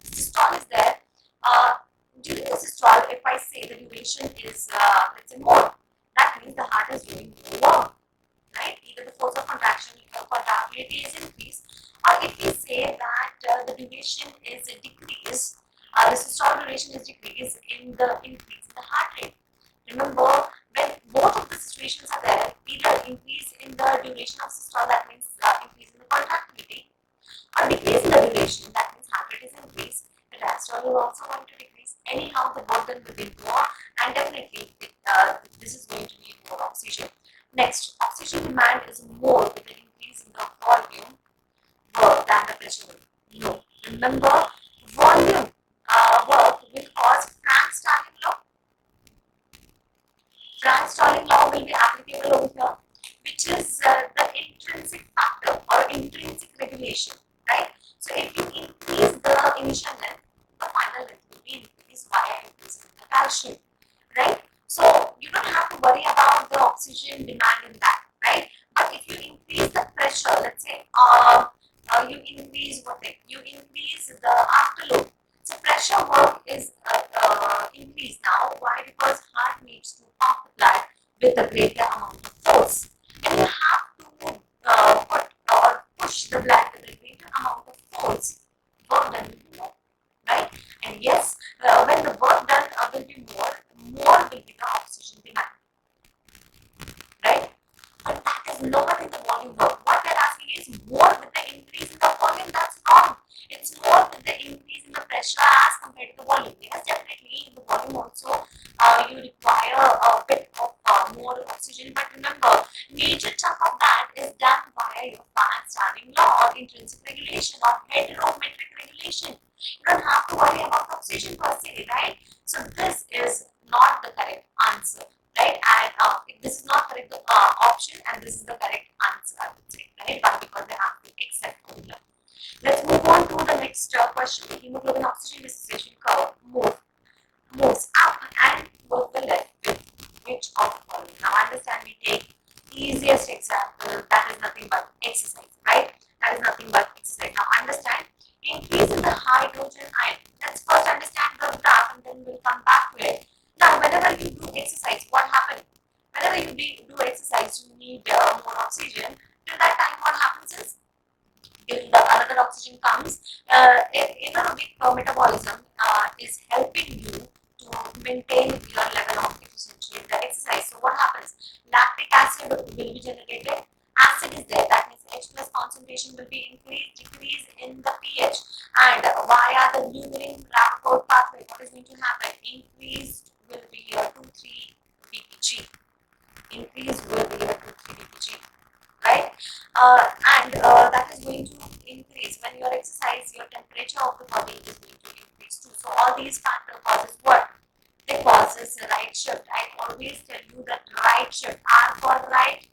systole is there, uh, during the systole, if I say the duration is let's say more, that means the heart is doing more, right? Either the force of contraction or contractility is increased, or if we say that the duration is decreased, the systolic duration is decreased in the increase in the heart rate. Remember, when both of the situations are there, either increase in the duration of systole, that means increase in the contractility, or decrease in the duration, that means heart rate is increased, the diastole is also going to decrease. Anyhow, the burden will be more, and definitely this is going to need more oxygen. Next, oxygen demand is more with the increase in the volume work than the pressure. No, remember, volume work will cause Frank-Starling law. Frank-Starling law will be applicable over here, which is the intrinsic factor or intrinsic regulation, right? So if you increase the initial length, the final length will be increased via increasing the calcium, right? So you don't have to worry about the oxygen demand in that, right? But if you increase the pressure, let's say you increase you increase the afterload. So pressure work is increased now. Why? Because heart needs to pump the blood with a greater amount of force, and you have to put or push the blood with a greater amount of force. Work done will be more, right? And yes, when the work done will be more will be the oxygen demand, right? But that is lower than the volume work. What we are asking is more with the increase in the volume. That's wrong. It's more with the increase in the pressure as compared to the volume. Yes, definitely in the volume also you require a bit of more oxygen. But remember, major chunk of that is done via your Frank-Starling law or intrinsic regulation or heterometric regulation. You don't have to worry about oxygen per se, right? So this is not the correct answer, right? And this is not correct option, and this is the correct answer, I would say, right? But because they have to accept formula. Let's move on to the next question. The hemoglobin oxygen dissociation curve moves up and towards the left with which of the following? Now understand, we take easiest example, that is nothing but exercise, right? That is nothing but exercise. Now understand, increase in the hydrogen ion. Let's first understand the graph and then we'll come back to it. Now whenever you do exercise, what happens? Whenever you do exercise, you need more oxygen. Till that time, what happens is, if the another oxygen comes, anaerobic metabolism is helping you to maintain your level of efficiency in the exercise. So what happens? Lactic acid will be generated. Acid is there. That means H plus concentration will be increased, decrease in the pH, and via the Lewin-Rappaport pathway, what is going to happen? Increased will be 2,3 ppg. Increase will be 2,3 ppg. Right? And that is going to increase when you exercise, your temperature of the body is going to increase too. So all these factors causes what? They causes right shift. I always tell you that right shift, R for right,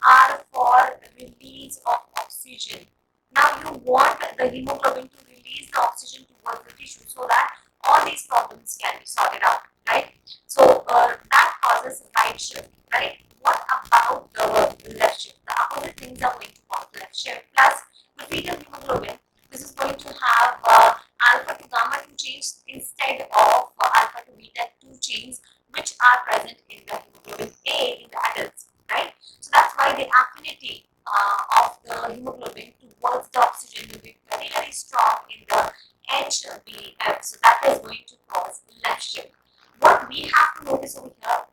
R for release of oxygen. Now you want the hemoglobin to release the oxygen towards the tissue so that all these problems can be sorted out, right? So that causes right shift, right? What about the left shift? The opposite things are going to cause left shift. Plus, the fetal hemoglobin, this is going to have alpha to gamma 2 chains instead of alpha to beta 2 chains, which are present in the hemoglobin A in the adults, right? So that's why the affinity of the hemoglobin towards the oxygen will be very, very strong in the HbF. So that is going to cause left shift. What we have to notice over here,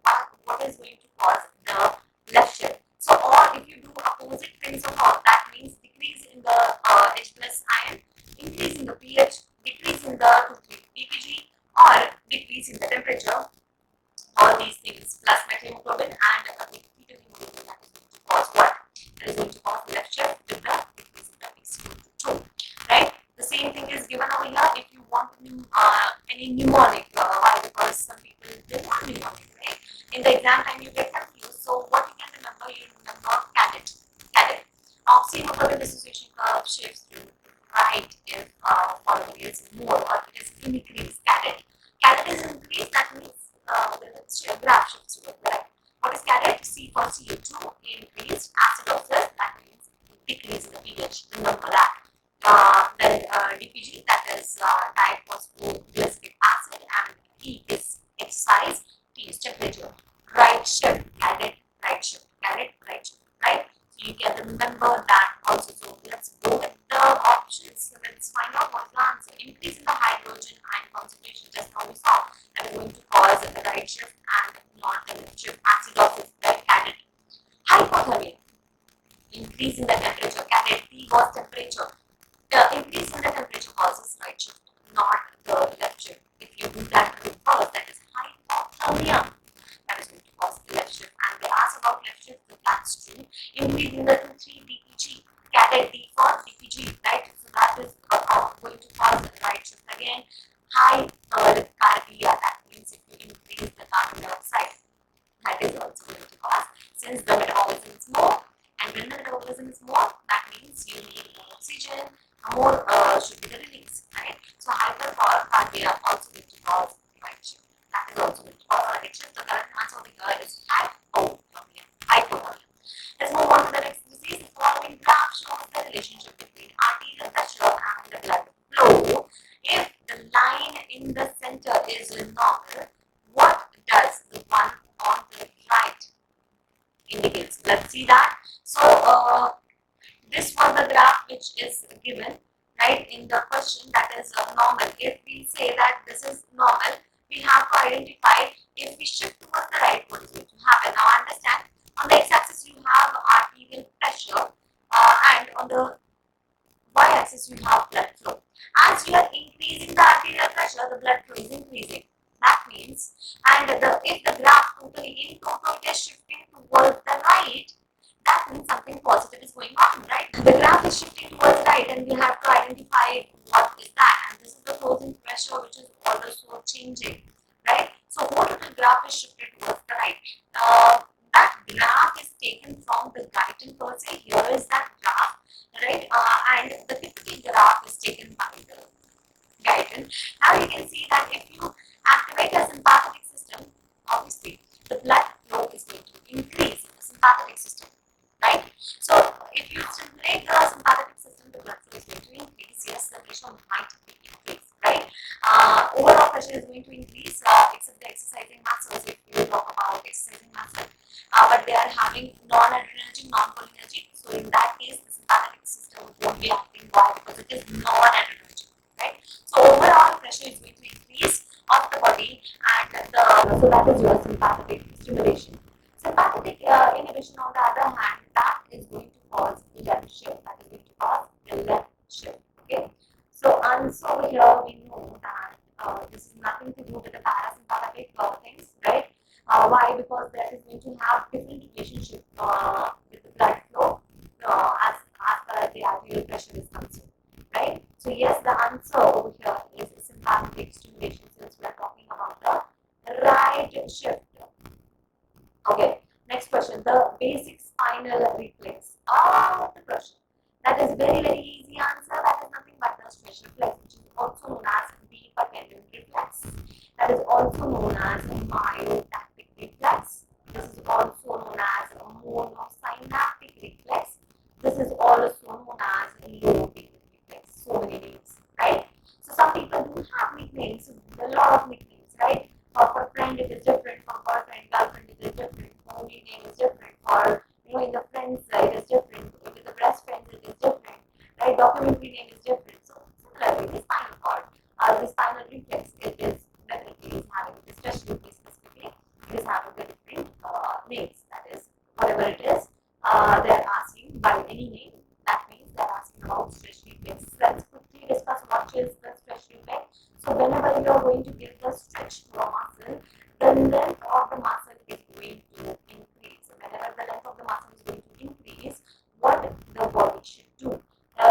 what is going to cause the left shift. So, or if you do opposite things of all, that means decrease in the H plus ion, increase in the pH, decrease in the 2,3 ppg, or decrease in the temperature. All these things plus methemoglobin and the fetal hemoglobin, that is going to cause what? That is going to cause left shift with the decrease in the MCQ2, right? The same thing is given over here if you want any mnemonic. Why? Because some people they want mnemonic, right? In the exam time you get confused. So what you can remember, you remember cadet. Oxyhemoglobin dissociation curve shifts FC for CO2, increased acidosis, that means decrease in the pH. Remember that. Then DPG, that is diphosphoglyceric acid, and E is exercise, T is temperature. Right shift, carried, right shift, carried, right shift, right? So you can remember that also. So let's go with the options. So let's find out what's the answer. Increase in the hydrogen ion concentration, just now we saw, that is going to cause the right shift and non-left shift. Acidosis, right, carried. Hypothermia, increase in the temperature, carried. T was temperature. The increase in the temperature causes right shift, not the left shift. If you do that first, that is hypothermia, that is going to cause the left shift. And they ask about left shift, that's true. Increase in the 2,3 DPG, carried. D for DPG, right? So that is going to cause the right shift again. High cardia, that means if you increase the carbon dioxide, that is also going to cause, since the metabolism is more, and when the metabolism is more, that means you need more oxygen, more should be the release, right? So hypercardia also going to cause right shift. That is also going to cause right shift. The correct answer over here is hypothermia. Hypothermia. Let's move on to the next disease. The following graph shows the relationship between arterial pressure and the blood flow. If the line in the center is normal, what does the one on the right indicates? Let's see that. So this was the graph which is given, right, in the question, that is normal. If we say that this is normal, we have to identify if we shift towards the right, what is going to happen. Now understand, on the x-axis you have arterial pressure and on the y-axis you have blood flow. As you are increasing the arterial pressure, the blood flow is increasing. That means, and if the graph totally in total is shifting towards the right, that means something positive is going on, right? The graph is shifting towards right, and we have to identify what is that. And this is the closing pressure, which is also changing, right? So whole total graph is shifted towards the right. That graph is taken from the Guyton per se. Here is that graph, right? And the typical graph is taken by the Guyton. Now you can see that if you activate the sympathetic system, obviously the blood flow is going to increase in the sympathetic system, right? So if you stimulate the sympathetic system, the blood flow is going to increase. Yes, the pressure might increase, right? Overall pressure is going to increase, except the exercising muscles. If you talk about exercising muscles, but they are having non-adrenergic, non-cholinergic. So in that case, the sympathetic system won't be acting. Why? Because it is non-adrenergic, right? So overall pressure is going to increase of the body, and so that is your sympathetic stimulation. Sympathetic inhibition, on the other hand, that is going to cause left shift. That is going to cause the left shift. Okay. So over here we know that this is nothing to do with the parasympathetic things, right? Why? Because that is going to have different relationship with the blood flow as far as the arterial pressure is concerned, right? So yes, the answer over here is sympathetic stimulation, since we are talking about the right shift. Okay, next question. The basic spinal reflex of the question. That is very easy answer. That is nothing but the stretch reflex, which is also known as deep attendant reflex. That is also known as myotactic reflex. This is also known as monosynaptic reflex. This is also known as low-tail reflex. So many names, right? So some people do have nicknames, a lot of nicknames, right? For friend it is different, for boyfriend, girlfriend it is different, family name is different, for in the friends it is different, with the best friends it is different, right? Documentary name is different. So similarly, the spinal cord, the spinal reflex, it is definitely having, especially specifically, it is having the different names. That is, whatever it is, they are asking by any name. That means they are asking about stretch reflex. Let's quickly discuss what is the stretch reflex. So whenever you are going to give the stretch to a muscle, the length of the muscle is going to increase. So whenever the length of the muscle is going to increase, what the body should do.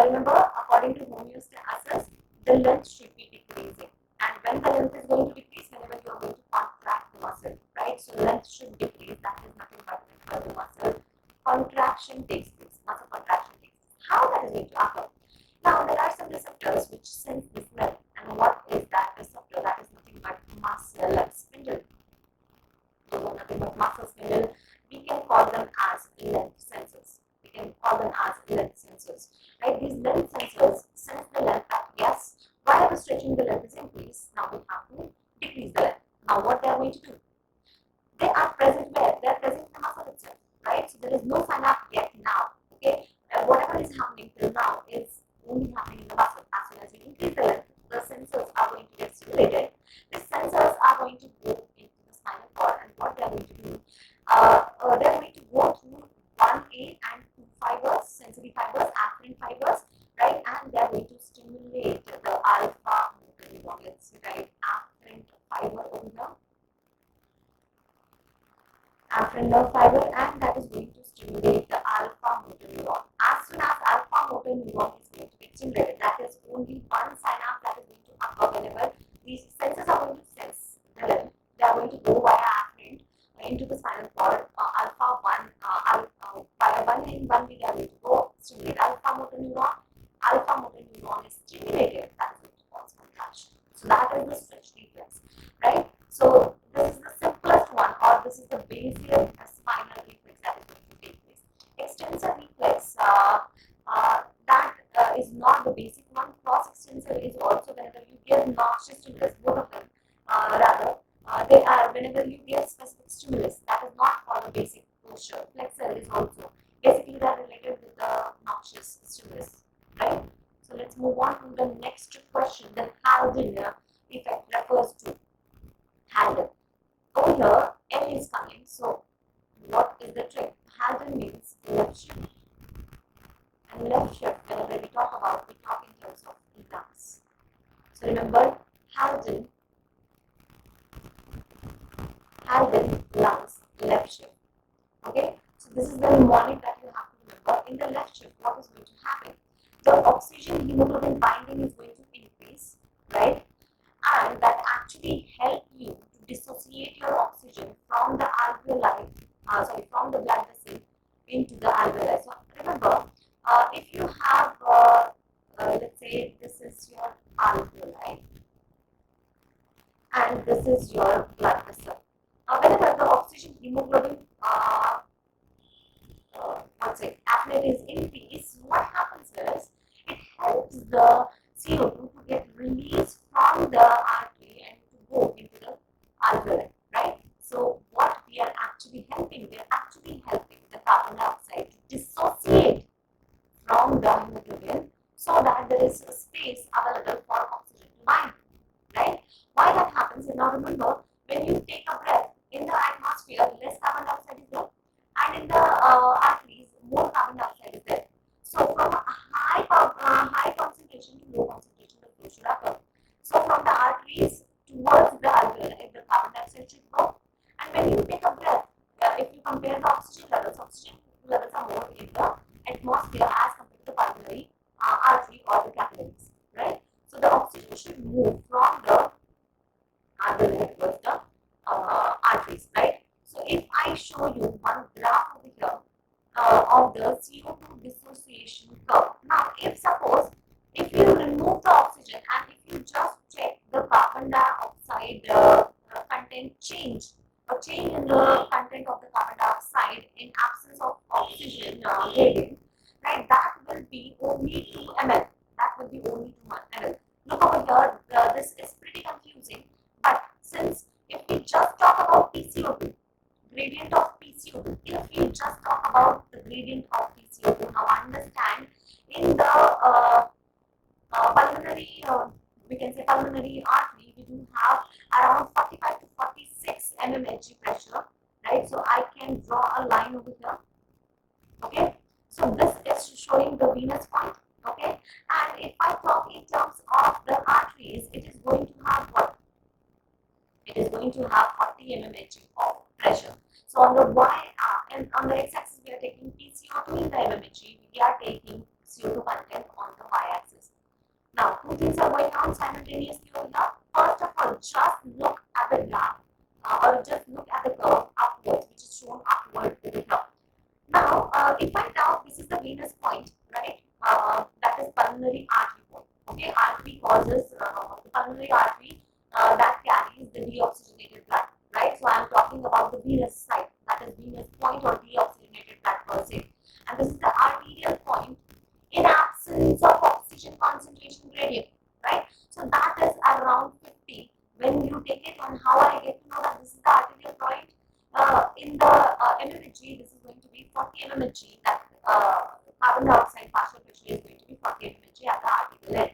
Remember, according to homeostasis, the length should be decreasing. And when the length is going to decrease, whenever you are going to contract the muscle, right? So length should decrease. That is nothing but when the muscle contraction takes place. Muscle contraction takes place. How that is going to occur? Now, there are some receptors which sense the smell. And what is that receptor? That is nothing but muscle spindle. So nothing but muscle spindle. We can call them as length sensors. We can call them as length sensors, right? These length sensors sense the length that yes, whenever stretching the length is increased, now we have to decrease the length. Now what they are going to do? They are present where? They are present in the muscle itself, right? So there is no synapse yet now. Okay, whatever is happening till now is only happening in the muscle. As soon as you increase the length, the sensors are going to get stimulated. The sensors are going to go into the spinal cord, and what they are going to do? They are going to go through 1A and 2 fibers, sensory fibers, afferent fibers, right? And they are going to stimulate the alpha motor neuron. Let's write afferent fiber over here. Afferent nerve fiber, and that is going to stimulate the alpha motor neuron. As soon as alpha motor neuron is going to be stimulated, that is only one synapse that is going to occur whenever these sensors are going to sense the length. They are going to go via afferent into the spinal cord. Alpha 1, via 1A and 1B, they are going to go stimulate alpha motor neuron. Alpha motor neuron is stimulated, that is going to cause contraction. So that is the stretch reflex, right? So this is the simplest one, or this is the basic spinal reflex that is going to take place. Extensor reflex, that is not the basic one. Cross extensor is also whenever you give noxious stimulus, both of them they are whenever you give specific stimulus, that is not for the basic posture. Flexor is also basically they are related with the noxious stimulus, right? So let's move on to the next question. The Haldane effect refers to Haldane. Over here, L is coming. So what is the trick? Haldane means left shift. And left shift, whenever we talk about, we talk in terms of lungs. So remember, Haldane, lungs, left shift. Okay, so this is the mnemonic that you have to remember. In the left shift, what is going to happen? The oxygen hemoglobin binding is going to increase, right? And that actually help you to dissociate your oxygen from the alveoli, from the blood vessel into the alveoli. So remember, if you have, let's say this is your alveoli and this is your blood vessel. Whenever the oxygen hemoglobin affinity is increased, what happens is it helps the CO2 to get released from the artery and to go into the alveoli, right? So what we are actually helping, we are actually helping the carbon dioxide to dissociate from the hemoglobin so that there is a space available for oxygen to bind, right? Why that happens? And now remember, when you take a breath in the atmosphere, less carbon dioxide is there, and in the arteries, more carbon dioxide is there. So from a high concentration to low concentration, the flow should occur. So from the arteries towards the alveoli, the carbon dioxide should go. And when you take a breath, if you compare the oxygen levels are more in the atmosphere as compared to the pulmonary artery or the capillaries, right? So the oxygen should move from the alveoli towards the arteries, right? So if I show you one graph over here of the CO2 dissociation curve. Now, if you remove the oxygen and if you just check the carbon dioxide content change in the content of the carbon dioxide in absence of oxygen gradient, right? That will be only 2 ml. That will be only 2 ml. Look over here. This is pretty confusing, but since if we just talk about PCO2, gradient of PCO2, if we just talk about the gradient of PCO2, now understand in the pulmonary, we can say pulmonary artery, we do have around 45 to 46 mmHg pressure, right? So I can draw a line over here, okay? So this is showing the venous point, okay? And if I talk in terms of the arteries, it is going to have what? It is going to have 40 mmHg of pressure. So on the y and on the x-axis we are taking PCO2 in the mmHg, we are taking CO2 content on the y-axis. Now, two things are going on simultaneously over here. First of all, just look at the graph or just look at the curve upwards, which is shown upward over here. Now, if I now this is the venous point, right? That is pulmonary artery point. Okay, artery causes the pulmonary artery that carries the deoxygenated blood, right? So I am talking about the venous side, that is venous point or deoxygenated going to be 40 mmHg, that carbon dioxide partial pressure is going to be 40 mmHg at the arterial end.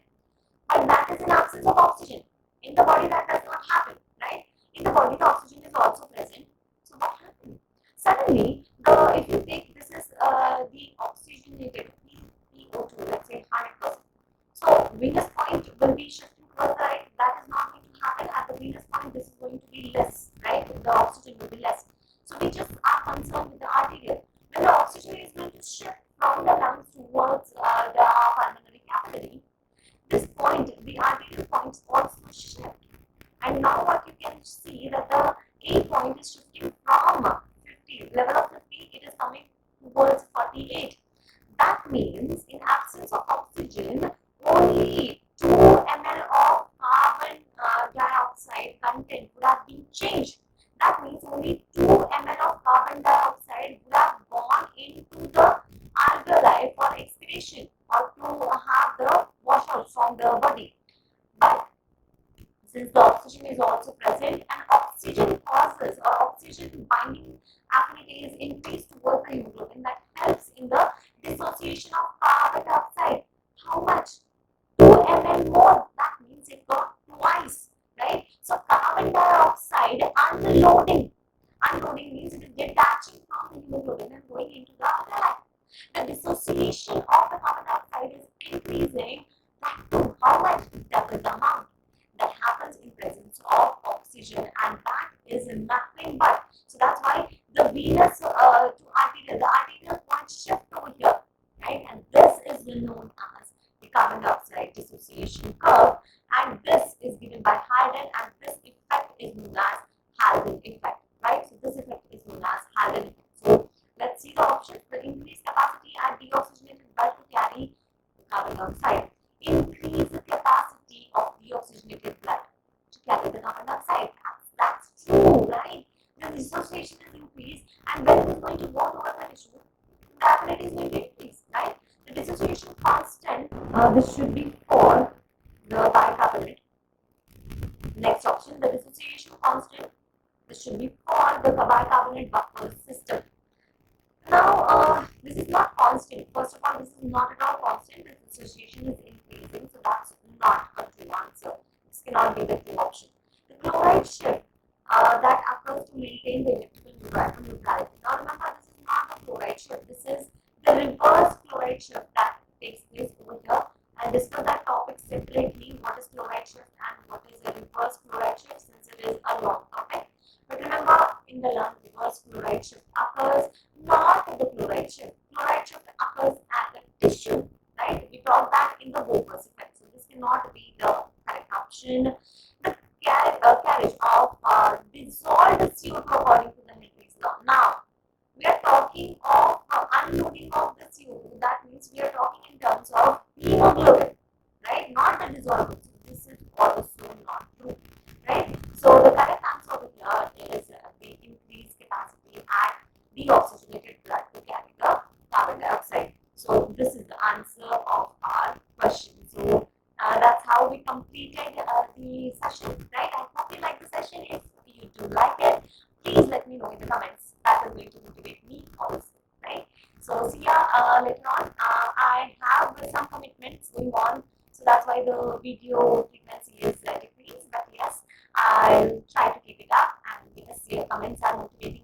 But that is in absence of oxygen. In the body that does not happen, right? In the body the oxygen is also present. So what happens? Suddenly, if you take this is the oxygenated PO2, let's say 100%. So venous point will be shifting towards the right. That is not going to happen at the venous point. This is going to be less, right? The oxygen will be less. So we just are concerned with the arterial. When the oxygen is going to shift from the lungs towards the pulmonary capillary, this point, the arterial points also shift. And now what you can see that the A point is shifting from 50, level of 50, it is coming towards 48. That means in absence of oxygen, only 2 ml of carbon dioxide content would have been changed. That means only 2 ml of carbon dioxide would have gone into the alveoli for expiration or to have the washout from the body. But since the oxygen is also present and oxygen causes or oxygen binding affinity is increased towards the hemoglobin, that helps in the dissociation of carbon dioxide. How much? 2 ml more. That means it got twice, right? So carbon dioxide unloading. Unloading means it is detaching from the hemoglobin and going into the alveoli. The dissociation of the carbon dioxide is increasing. That too, how much? Double the amount. That happens in presence of oxygen, and that is nothing but, so that's why the venous to arterial, the arterial point shift over here, right? And this is known as the carbon dioxide dissociation curve, and this is given by Hayden, and this effect is known as Hayden effect, right? So this effect is known as Hayden effect. So let's see the options. The increased capacity and deoxygenated blood to carry the carbon dioxide. Increase the capacity of deoxygenated blood to carry the carbon dioxide. That's true, right? The dissociation is increased, and when it is going to go over the tissue, the affinity is going to increase, right? The dissociation constant, this should be for the bicarbonate. Next option, the dissociation constant, this should be for the bicarbonate buffer system. Now, this is not constant. First of all, this is not at all constant. The dissociation is increasing, so that's not a true answer. This cannot be the true option. The chloride shift that occurs to maintain the electrical neutrality. Now, remember, this is not the chloride shift. This is the reverse chloride shift that takes place over here. I'll discuss that topic separately. What is chloride shift and what is a reverse chloride shift, since it is a long topic. But remember, in the lung, reverse chloride shift occurs not at the chloride shift. Chloride shift occurs at the tissue, right? We taught that in the Bowker's effect. So this cannot be the correct option. The carriage of dissolved CO2 according to the Nigade law. Now, we are talking of unloading of the CO2. That means we are talking in terms of hemoglobin, right? Not the dissolved. So this is also not true, right? So the correct answer over here is the increased capacity at deoxygenated blood to carry the carbon dioxide. So this is the answer of our question. So that's how we completed the session, right? I hope you like the session. If you do like it, please let me know in the comments. That is going to motivate me also, right? So see ya later on. I have some commitments going on, so that's why the video frequency is decreased. But yes, I'll try to keep it up, and because your comments are motivating